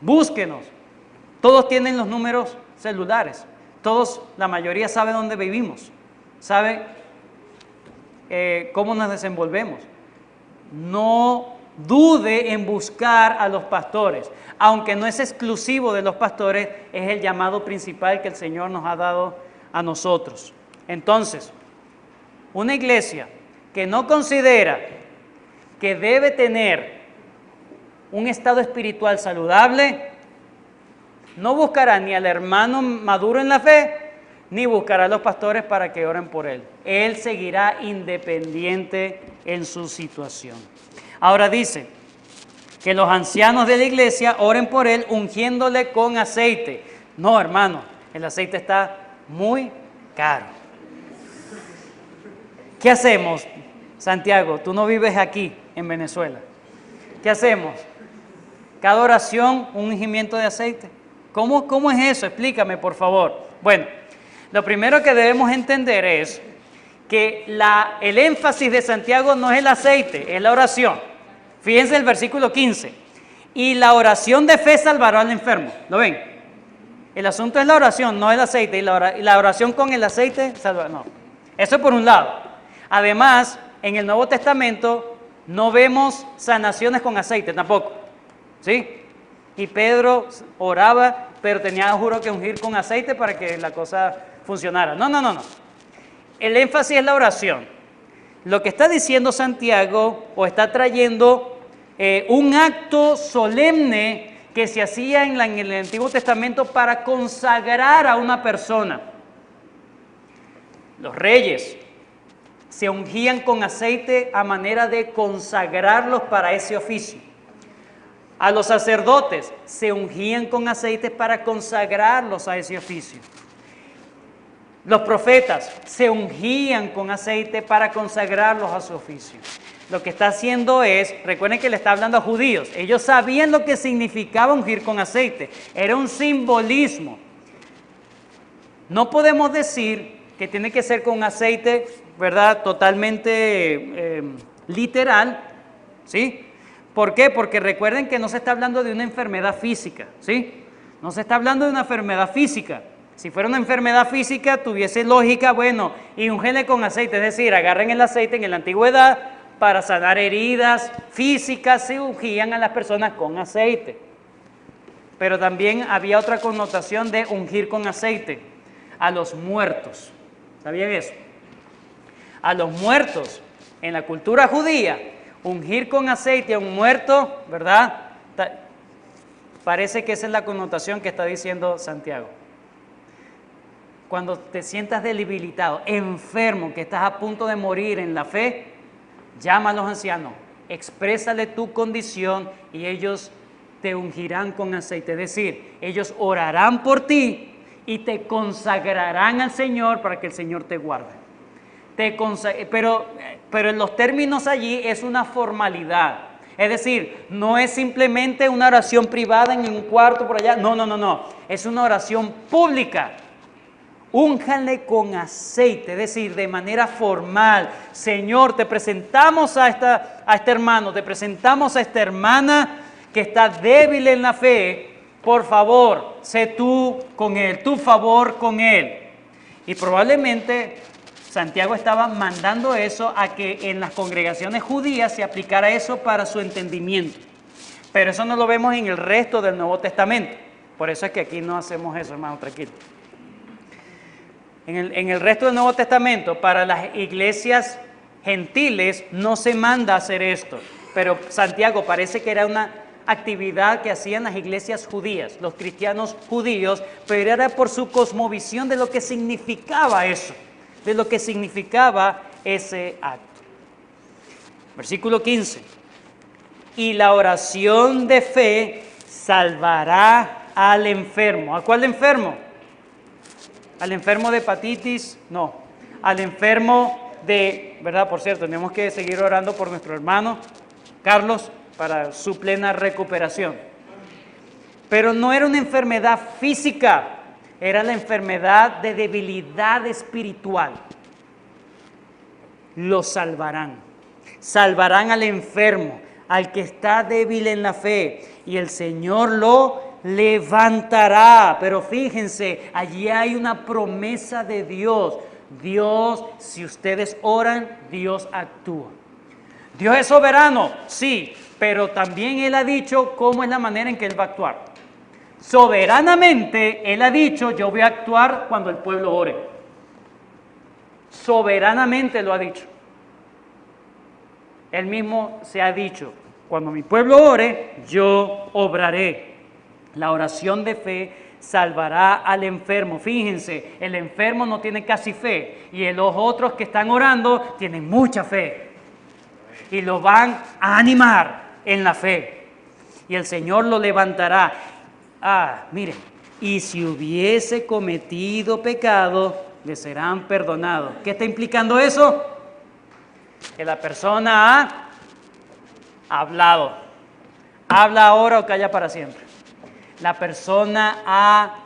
búsquenos. Todos tienen los números celulares. Todos, la mayoría sabe dónde vivimos, sabe cómo nos desenvolvemos. no dude en buscar a los pastores. Aunque no es exclusivo de los pastores, es el llamado principal que el Señor nos ha dado a nosotros. Entonces, una iglesia que no considera que debe tener un estado espiritual saludable, no buscará ni al hermano maduro en la fe, ni buscará a los pastores para que oren por él. Él seguirá independiente en su situación. Ahora dice que los ancianos de la iglesia oren por él ungiéndole con aceite. No, hermano, el aceite está muy caro. ¿Qué hacemos, Santiago? Tú no vives aquí, en Venezuela. ¿Qué hacemos? Cada oración, un ungimiento de aceite. ¿Cómo es eso? Explícame, por favor. Bueno, lo primero que debemos entender es que el énfasis de Santiago no es el aceite, es la oración. Fíjense el versículo 15. Y la oración de fe salvará al enfermo. ¿Lo ven? El asunto es la oración, no el aceite. Y la oración con el aceite salvará. No. Eso por un lado. Además, en el Nuevo Testamento no vemos sanaciones con aceite tampoco. ¿Sí? Y Pedro oraba, pero tenía, juro, que ungir con aceite para que la cosa funcionara. No. El énfasis es la oración. Lo que está diciendo Santiago, o está trayendo un acto solemne que se hacía en el Antiguo Testamento para consagrar a una persona. Los reyes se ungían con aceite a manera de consagrarlos para ese oficio. A los sacerdotes se ungían con aceite para consagrarlos a ese oficio. Los profetas se ungían con aceite para consagrarlos a su oficio. Lo que está haciendo es, recuerden que le está hablando a judíos, ellos sabían lo que significaba ungir con aceite, era un simbolismo. No podemos decir que tiene que ser con aceite, ¿verdad?, totalmente literal, ¿sí? ¿Por qué? Porque recuerden que no se está hablando de una enfermedad física, ¿sí? No se está hablando de una enfermedad física. Si fuera una enfermedad física, tuviese lógica, bueno, y ungele con aceite, es decir, agarren el aceite en la antigüedad para sanar heridas físicas, se ungían a las personas con aceite. Pero también había otra connotación de ungir con aceite a los muertos. ¿Sabían eso? A los muertos, en la cultura judía, ungir con aceite a un muerto, ¿verdad? Parece que esa es la connotación que está diciendo Santiago. Cuando te sientas debilitado, enfermo, que estás a punto de morir en la fe, llama a los ancianos, exprésale tu condición y ellos te ungirán con aceite. Es decir, ellos orarán por ti y te consagrarán al Señor para que el Señor te guarde. Pero en los términos allí es una formalidad. Es decir, no es simplemente una oración privada en un cuarto por allá. No. Es una oración pública. Únjanle con aceite, es decir, de manera formal. Señor, te presentamos a este hermano, te presentamos a esta hermana que está débil en la fe. Por favor, sé tú con él, tu favor con él. Y probablemente Santiago estaba mandando eso a que en las congregaciones judías se aplicara eso para su entendimiento. Pero eso no lo vemos en el resto del Nuevo Testamento. Por eso es que aquí no hacemos eso, hermano, tranquilo. En el resto del Nuevo Testamento, para las iglesias gentiles, no se manda a hacer esto. Pero Santiago parece que era una actividad que hacían las iglesias judías, los cristianos judíos, pero era por su cosmovisión de lo que significaba eso, de lo que significaba ese acto. Versículo 15. Y la oración de fe salvará al enfermo. ¿A cuál enfermo? ¿Al enfermo de hepatitis? No. Al enfermo de, ¿verdad? Por cierto, tenemos que seguir orando por nuestro hermano Carlos para su plena recuperación. Pero no era una enfermedad física, era la enfermedad de debilidad espiritual. Lo salvarán. Salvarán al enfermo, al que está débil en la fe, y el Señor lo levantará. Pero fíjense, allí hay una promesa de Dios. Dios, si ustedes oran, Dios actúa. Dios es soberano, sí, pero también Él ha dicho cómo es la manera en que Él va a actuar. Soberanamente, Él ha dicho, yo voy a actuar cuando el pueblo ore. Soberanamente lo ha dicho. Él mismo se ha dicho, cuando mi pueblo ore, yo obraré. La oración de fe salvará al enfermo. Fíjense, el enfermo no tiene casi fe y los otros que están orando tienen mucha fe y lo van a animar en la fe y el Señor lo levantará. Miren, y si hubiese cometido pecado, le serán perdonados. ¿Qué está implicando eso? Que la persona ha hablado. Habla ahora o calla para siempre. La persona ha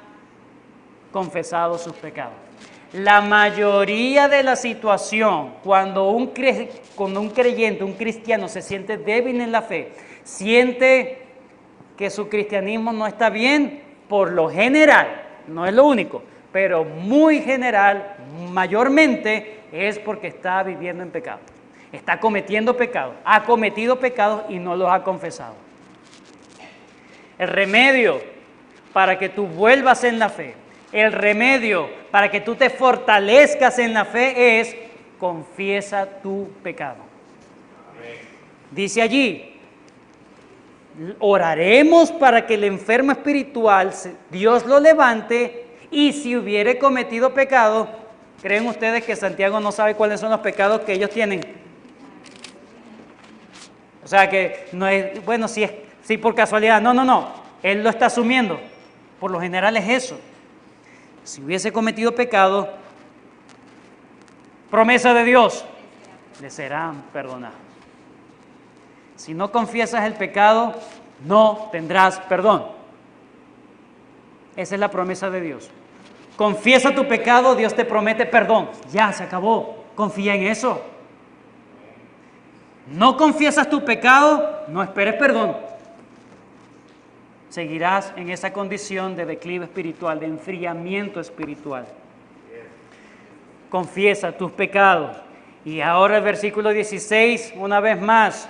confesado sus pecados. La mayoría de la situación, cuando un creyente, un cristiano se siente débil en la fe, siente que su cristianismo no está bien, por lo general, no es lo único, pero muy general, mayormente, es porque está viviendo en pecado. Está cometiendo pecados, ha cometido pecados y no los ha confesado. El remedio para que tú vuelvas en la fe, el remedio para que tú te fortalezcas en la fe es confiesa tu pecado. Amén. Dice allí, oraremos para que el enfermo espiritual, Dios lo levante y si hubiere cometido pecado, ¿creen ustedes que Santiago no sabe cuáles son los pecados que ellos tienen? O sea que no es, bueno, si por casualidad, no, él lo está asumiendo. Por lo general es eso. Si hubiese cometido pecado, promesa de Dios, le serán perdonados. Si no confiesas el pecado, no tendrás perdón. Esa es la promesa de Dios. Confiesa tu pecado, Dios te promete perdón. Ya, se acabó. Confía en eso. No confiesas tu pecado, no esperes perdón. Seguirás en esa condición de declive espiritual, de enfriamiento espiritual. Confiesa tus pecados. Y ahora el versículo 16, una vez más,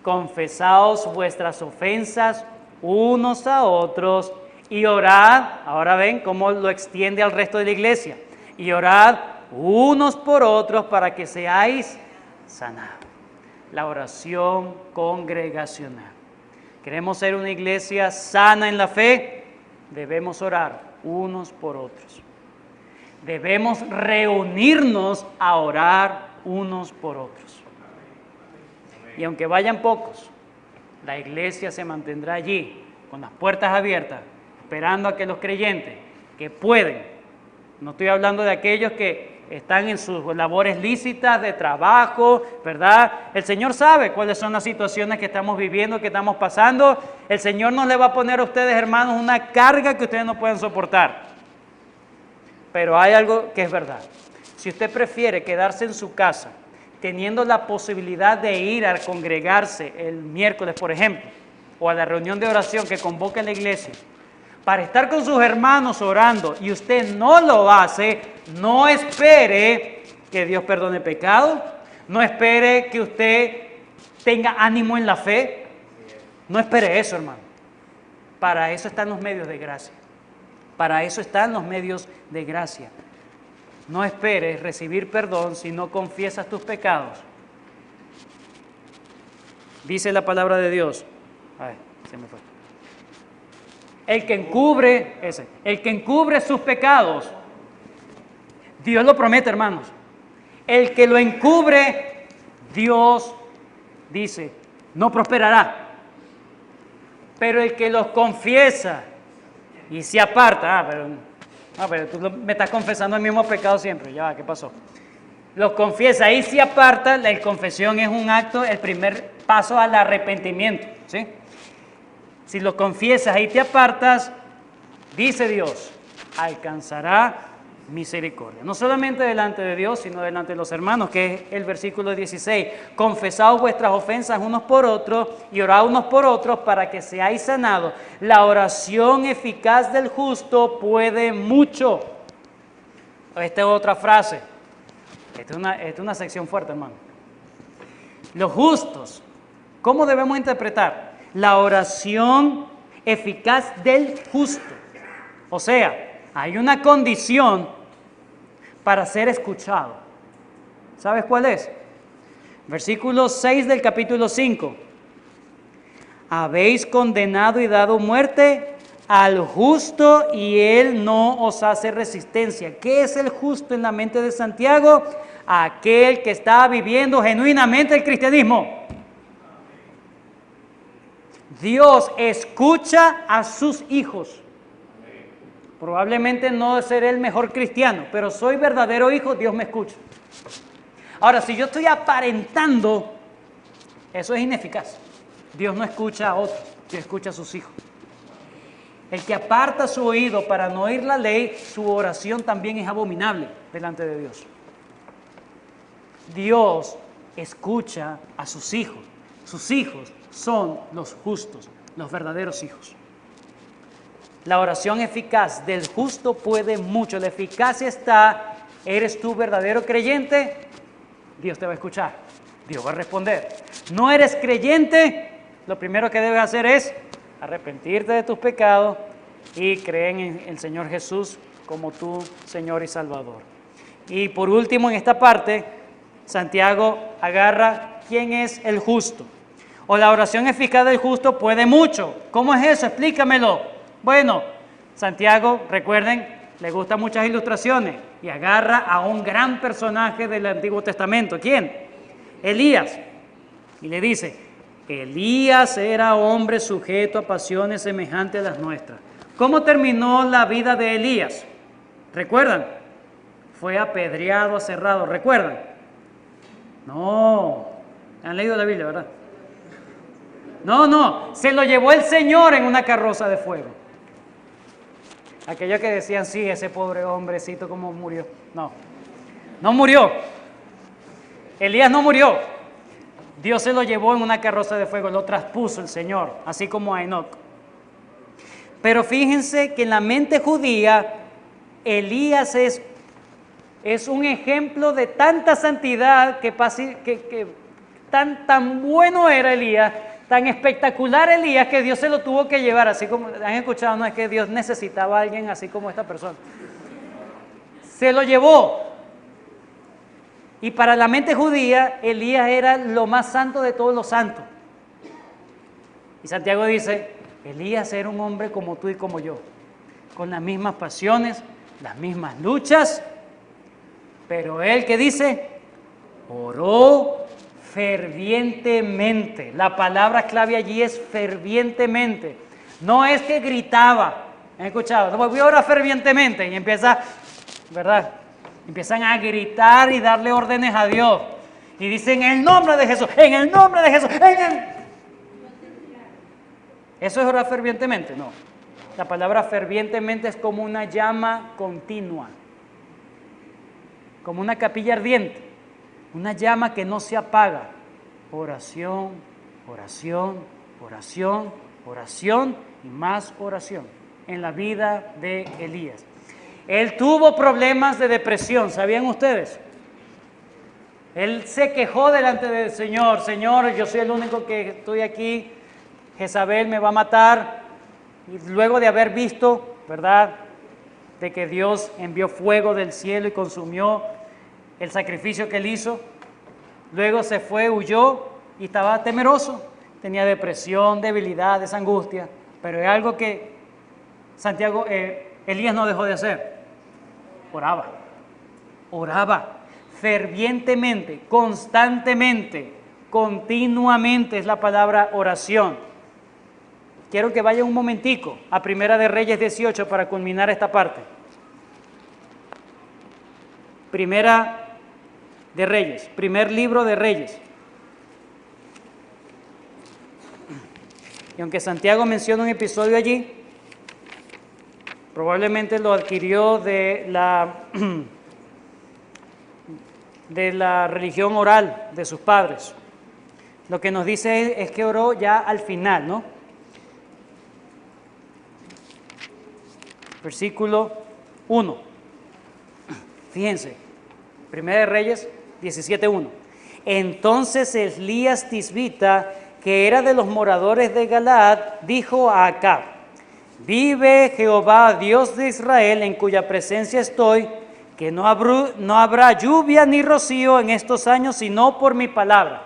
confesaos vuestras ofensas unos a otros y orad, ahora ven cómo lo extiende al resto de la iglesia, y orad unos por otros para que seáis sanados. La oración congregacional. ¿Queremos ser una iglesia sana en la fe? Debemos orar unos por otros. Debemos reunirnos a orar unos por otros. Y aunque vayan pocos, la iglesia se mantendrá allí, con las puertas abiertas, esperando a que los creyentes que pueden, no estoy hablando de aquellos que están en sus labores lícitas de trabajo, ¿verdad? El Señor sabe cuáles son las situaciones que estamos viviendo, que estamos pasando. El Señor no le va a poner a ustedes, hermanos, una carga que ustedes no pueden soportar. Pero hay algo que es verdad. Si usted prefiere quedarse en su casa, teniendo la posibilidad de ir a congregarse el miércoles, por ejemplo, o a la reunión de oración que convoca la iglesia, para estar con sus hermanos orando y usted no lo hace, no espere que Dios perdone pecado, no espere que usted tenga ánimo en la fe, no espere eso, hermano. Para eso están los medios de gracia, para eso están los medios de gracia. No esperes recibir perdón si no confiesas tus pecados. Dice la palabra de Dios. Ay, se me fue. El que encubre sus pecados, Dios lo promete, hermanos. El que lo encubre, Dios dice, no prosperará. Pero el que los confiesa y se aparta, pero tú me estás confesando el mismo pecado siempre. Ya va, ¿qué pasó? Los confiesa y se aparta. La confesión es un acto, el primer paso al arrepentimiento, ¿sí? Si lo confiesas y te apartas, dice Dios, alcanzará misericordia. No solamente delante de Dios, sino delante de los hermanos, que es el versículo 16. Confesaos vuestras ofensas unos por otros y orad unos por otros para que seáis sanados. La oración eficaz del justo puede mucho. Esta es otra frase. Esta es una sección fuerte, hermano. Los justos. ¿Cómo debemos interpretar? La oración eficaz del justo. O sea, hay una condición para ser escuchado. ¿Sabes cuál es? Versículo 6 del capítulo 5. Habéis condenado y dado muerte al justo y él no os hace resistencia. ¿Qué es el justo en la mente de Santiago? Aquel que está viviendo genuinamente el cristianismo. Dios escucha a sus hijos. Probablemente no seré el mejor cristiano, pero soy verdadero hijo, Dios me escucha. Ahora, si yo estoy aparentando, eso es ineficaz. Dios no escucha a otros, Dios escucha a sus hijos. El que aparta su oído para no oír la ley, su oración también es abominable delante de Dios. Dios escucha a sus hijos. Sus hijos son los justos, los verdaderos hijos. La oración eficaz del justo puede mucho. La eficacia está, ¿eres tú verdadero creyente? Dios te va a escuchar, Dios va a responder. ¿No eres creyente? Lo primero que debes hacer es arrepentirte de tus pecados y creer en el Señor Jesús como tu Señor y Salvador. Y por último, en esta parte, Santiago agarra quién es el justo. O la oración eficaz del justo puede mucho. ¿Cómo es eso? Explícamelo. Bueno, Santiago, recuerden, le gustan muchas ilustraciones y agarra a un gran personaje del Antiguo Testamento. ¿Quién? Elías. Y le dice, Elías era hombre sujeto a pasiones semejantes a las nuestras. ¿Cómo terminó la vida de Elías? ¿Recuerdan? Fue apedreado, aserrado. ¿Recuerdan? No. Han leído la Biblia, ¿verdad? No. Se lo llevó el Señor en una carroza de fuego. Aquellos que decían, sí, ese pobre hombrecito, ¿cómo murió? No murió. Elías no murió. Dios se lo llevó en una carroza de fuego, lo traspuso el Señor, así como a Enoc. Pero fíjense que en la mente judía, Elías es un ejemplo de tanta santidad que tan bueno era Elías, tan espectacular Elías, que Dios se lo tuvo que llevar, así como han escuchado, no es que Dios necesitaba a alguien así como esta persona. Se lo llevó. Y para la mente judía, Elías era lo más santo de todos los santos. Y Santiago dice, Elías era un hombre como tú y como yo, con las mismas pasiones, las mismas luchas, pero él, ¿qué dice? Oró fervientemente. La palabra clave allí es fervientemente. No es que gritaba. ¿Han escuchado? No, voy a orar fervientemente y empieza, ¿verdad? Empiezan a gritar y darle órdenes a Dios. Y dicen, en el nombre de Jesús, en el nombre de Jesús, ¿Eso es orar fervientemente? No. La palabra fervientemente es como una llama continua, como una capilla ardiente, una llama que no se apaga. Oración, oración, oración, oración y más oración en la vida de Elías. Él tuvo problemas de depresión, ¿sabían ustedes? Él se quejó delante del Señor, Señor, yo soy el único que estoy aquí, Jezabel me va a matar. Y luego de haber visto, ¿verdad?, de que Dios envió fuego del cielo y consumió el sacrificio que él hizo, luego se fue, huyó y estaba temeroso, tenía depresión, debilidades, angustia, pero es algo que Elías no dejó de hacer. Oraba fervientemente, constantemente, continuamente, es la palabra oración. Quiero que vayan un momentico a Primera de Reyes 18 para culminar esta parte. Primera de Reyes, primer libro de Reyes. Y aunque Santiago menciona un episodio allí, probablemente lo adquirió de la religión oral de sus padres. Lo que nos dice es que oró ya al final, ¿no? Versículo 1. Fíjense, Primera de Reyes 17:1. Entonces Elías Tisbita, que era de los moradores de Galaad, dijo a Acab: vive Jehová, Dios de Israel, en cuya presencia estoy, que no habrá lluvia ni rocío en estos años, sino por mi palabra.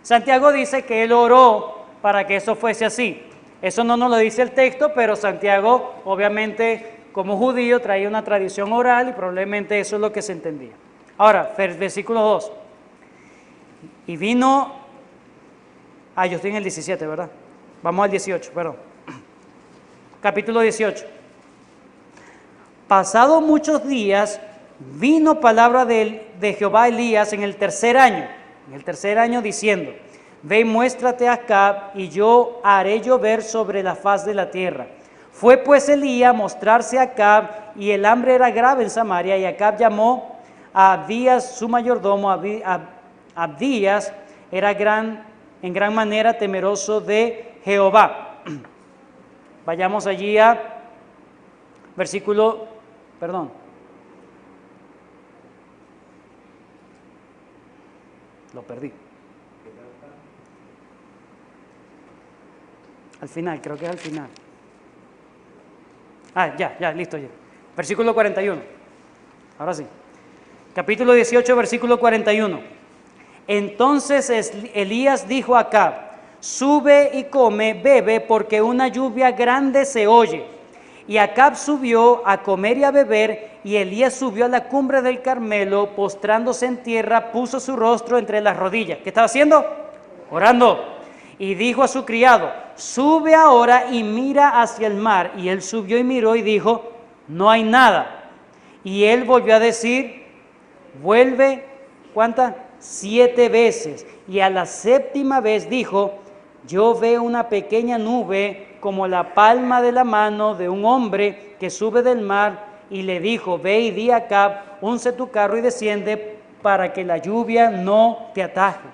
Santiago dice que él oró para que eso fuese así. Eso no nos lo dice el texto, pero Santiago, obviamente, como judío, traía una tradición oral y probablemente eso es lo que se entendía. Ahora, versículo 2. Y vino... yo estoy en el 17, ¿verdad? Vamos al 18, perdón. Capítulo 18. Pasado muchos días, vino palabra de Jehová a Elías en el tercer año diciendo: ve y muéstrate a Acab, y yo haré llover sobre la faz de la tierra. Fue pues Elías a mostrarse a Acab, y el hambre era grave en Samaria, y Acab llamó a Abdías su mayordomo. Abdías era en gran manera temeroso de Jehová. Vayamos allí a lo perdí. Al final, creo que es al final. Ya, listo ya. Versículo 41. Ahora sí. Capítulo 18, versículo 41. Entonces Elías dijo a Acab: sube y come, bebe, porque una lluvia grande se oye. Y Acab subió a comer y a beber, y Elías subió a la cumbre del Carmelo, postrándose en tierra, puso su rostro entre las rodillas. ¿Qué estaba haciendo? Orando. Y dijo a su criado: sube ahora y mira hacia el mar. Y él subió y miró y dijo: no hay nada. Y él volvió a decir: vuelve, ¿cuántas? 7 veces. Y a la 7ª vez dijo: yo veo una pequeña nube como la palma de la mano de un hombre que sube del mar. Y le dijo: ve y di a Acab: unce tu carro y desciende, para que la lluvia no te ataje.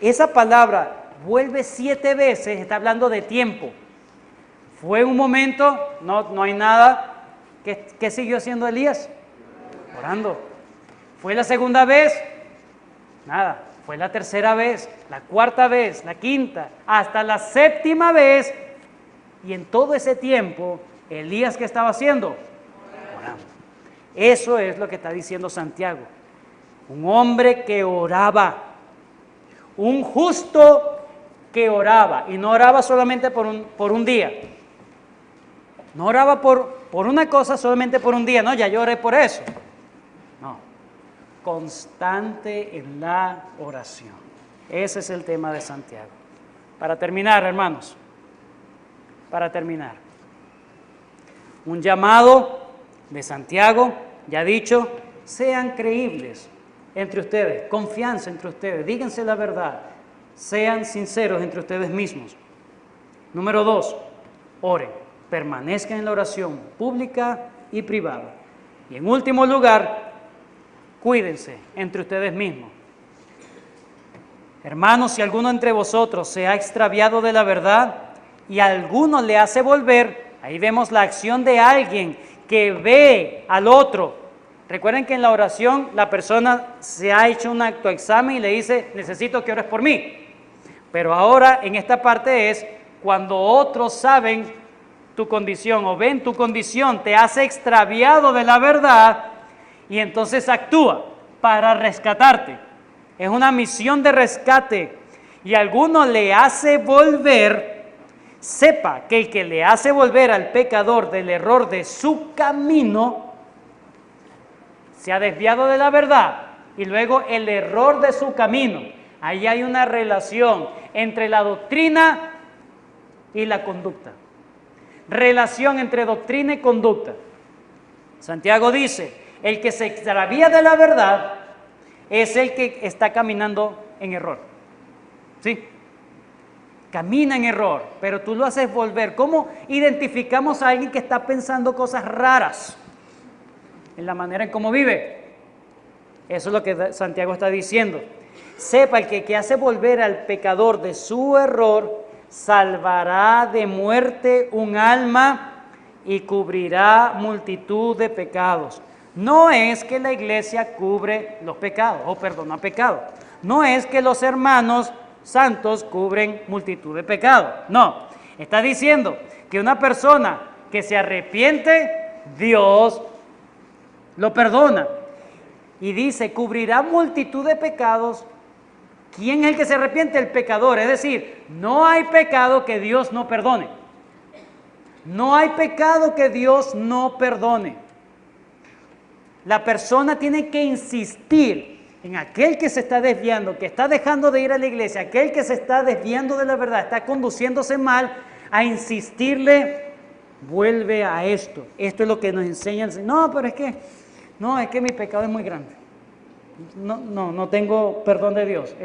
Esa palabra, vuelve 7 veces, está hablando de tiempo. Fue un momento, no hay nada. ¿Qué siguió haciendo Elías? Orando. Fue la segunda vez, nada. Fue la tercera vez, la cuarta vez, la quinta, hasta la 7ª vez. Y en todo ese tiempo, Elías, ¿qué estaba haciendo? Orando. Eso es lo que está diciendo Santiago. Un hombre que oraba, un justo que oraba, y no oraba solamente por un día. No oraba por una cosa solamente por un día. No, ya yo oré por eso. No. Constante en la oración. Ese es el tema de Santiago. Para terminar, hermanos. Para terminar. Un llamado de Santiago, ya dicho: sean creíbles entre ustedes, confianza entre ustedes, díganse la verdad, sean sinceros entre ustedes mismos. Número 2, oren, permanezcan en la oración pública y privada. Y en último lugar, cuídense entre ustedes mismos. Hermanos, si alguno entre vosotros se ha extraviado de la verdad y a alguno le hace volver, ahí vemos la acción de alguien que ve al otro. Recuerden que en la oración la persona se ha hecho un autoexamen y le dice: necesito que ores por mí. Pero ahora en esta parte es cuando otros saben tu condición o ven tu condición, te has extraviado de la verdad y entonces actúa para rescatarte. Es una misión de rescate y alguno le hace volver. Sepa que el que le hace volver al pecador del error de su camino se ha desviado de la verdad, y luego el error de su camino. Ahí hay una relación entre la doctrina y la conducta. Relación entre doctrina y conducta. Santiago dice: el que se extravía de la verdad es el que está caminando en error. ¿Sí? Camina en error, pero tú lo haces volver. ¿Cómo identificamos a alguien que está pensando cosas raras? En la manera en cómo vive. Eso es lo que Santiago está diciendo. Sepa, el que hace volver al pecador de su error, salvará de muerte un alma y cubrirá multitud de pecados. No es que la iglesia cubre los pecados o perdona pecados. no es que los hermanos santos cubren multitud de pecados. No, está diciendo que una persona que se arrepiente, Dios lo perdona. Y dice, cubrirá multitud de pecados. ¿Quién es el que se arrepiente? El pecador. Es decir, no hay pecado que Dios no perdone. No hay pecado que Dios no perdone. La persona tiene que insistir en aquel que se está desviando, que está dejando de ir a la iglesia, aquel que se está desviando de la verdad, está conduciéndose mal, a insistirle, vuelve a esto. Esto es lo que nos enseña el Señor. No, pero es que mi pecado es muy grande. No tengo perdón de Dios.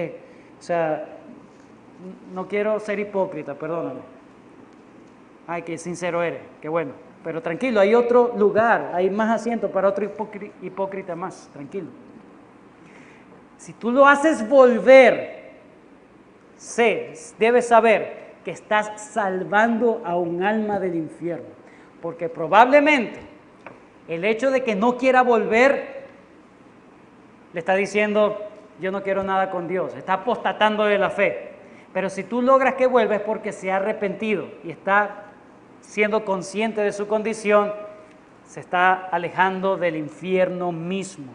No quiero ser hipócrita, perdóname. Ay, qué sincero eres, qué bueno. Pero tranquilo, hay otro lugar, hay más asiento para otro hipócrita más, tranquilo. Si tú lo haces volver, debes saber que estás salvando a un alma del infierno. Porque probablemente el hecho de que no quiera volver le está diciendo, yo no quiero nada con Dios, está apostatando de la fe. Pero si tú logras que vuelva es porque se ha arrepentido y está siendo consciente de su condición, se está alejando del infierno mismo.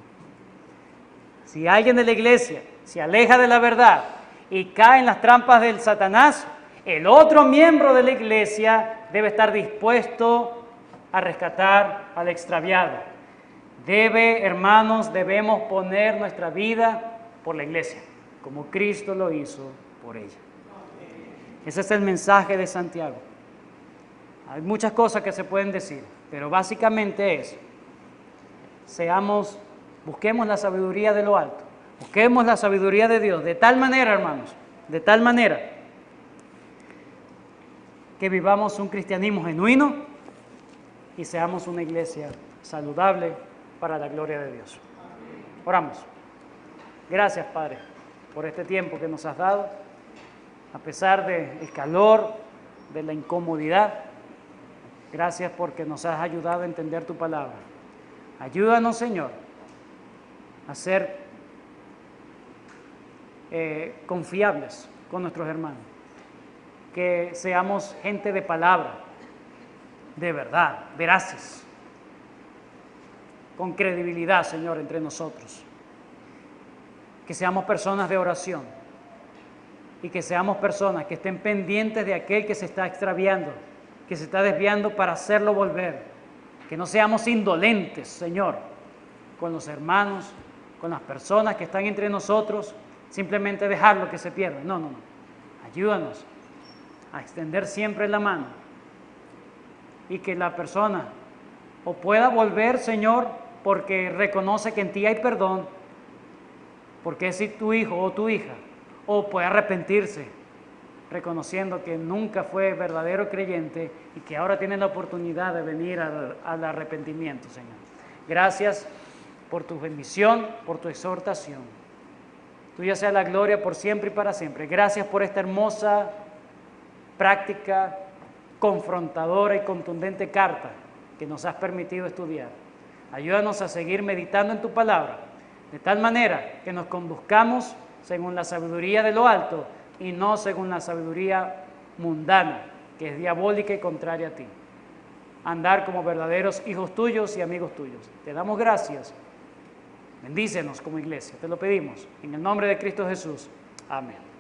Si alguien de la iglesia se aleja de la verdad y cae en las trampas del Satanás, el otro miembro de la iglesia debe estar dispuesto a rescatar al extraviado. Hermanos, debemos poner nuestra vida por la iglesia, como Cristo lo hizo por ella. Ese es el mensaje de Santiago. Hay muchas cosas que se pueden decir, pero básicamente es, busquemos la sabiduría de lo alto, busquemos la sabiduría de Dios, de tal manera, hermanos, de tal manera que vivamos un cristianismo genuino y seamos una iglesia saludable para la gloria de Dios. Oramos. Gracias, Padre, por este tiempo que nos has dado, a pesar del calor, de la incomodidad. Gracias porque nos has ayudado a entender tu palabra. Ayúdanos, Señor, a ser confiables con nuestros hermanos. Que seamos gente de palabra, de verdad, veraces, con credibilidad, Señor, entre nosotros. Que seamos personas de oración y que seamos personas que estén pendientes de aquel que se está extraviando, que se está desviando para hacerlo volver. Que no seamos indolentes, Señor, con los hermanos, con las personas que están entre nosotros, simplemente dejarlo que se pierda. No. Ayúdanos a extender siempre la mano y que la persona o pueda volver, Señor, porque reconoce que en ti hay perdón, porque es tu hijo o tu hija, o puede arrepentirse, reconociendo que nunca fue verdadero creyente y que ahora tiene la oportunidad de venir al arrepentimiento, Señor. Gracias por tu bendición, por tu exhortación. Tuya sea la gloria por siempre y para siempre. Gracias por esta hermosa práctica, confrontadora y contundente carta que nos has permitido estudiar. Ayúdanos a seguir meditando en tu palabra, de tal manera que nos conduzcamos según la sabiduría de lo alto y no según la sabiduría mundana, que es diabólica y contraria a ti. Andar como verdaderos hijos tuyos y amigos tuyos. Te damos gracias. Bendícenos como iglesia, te lo pedimos. En el nombre de Cristo Jesús. Amén.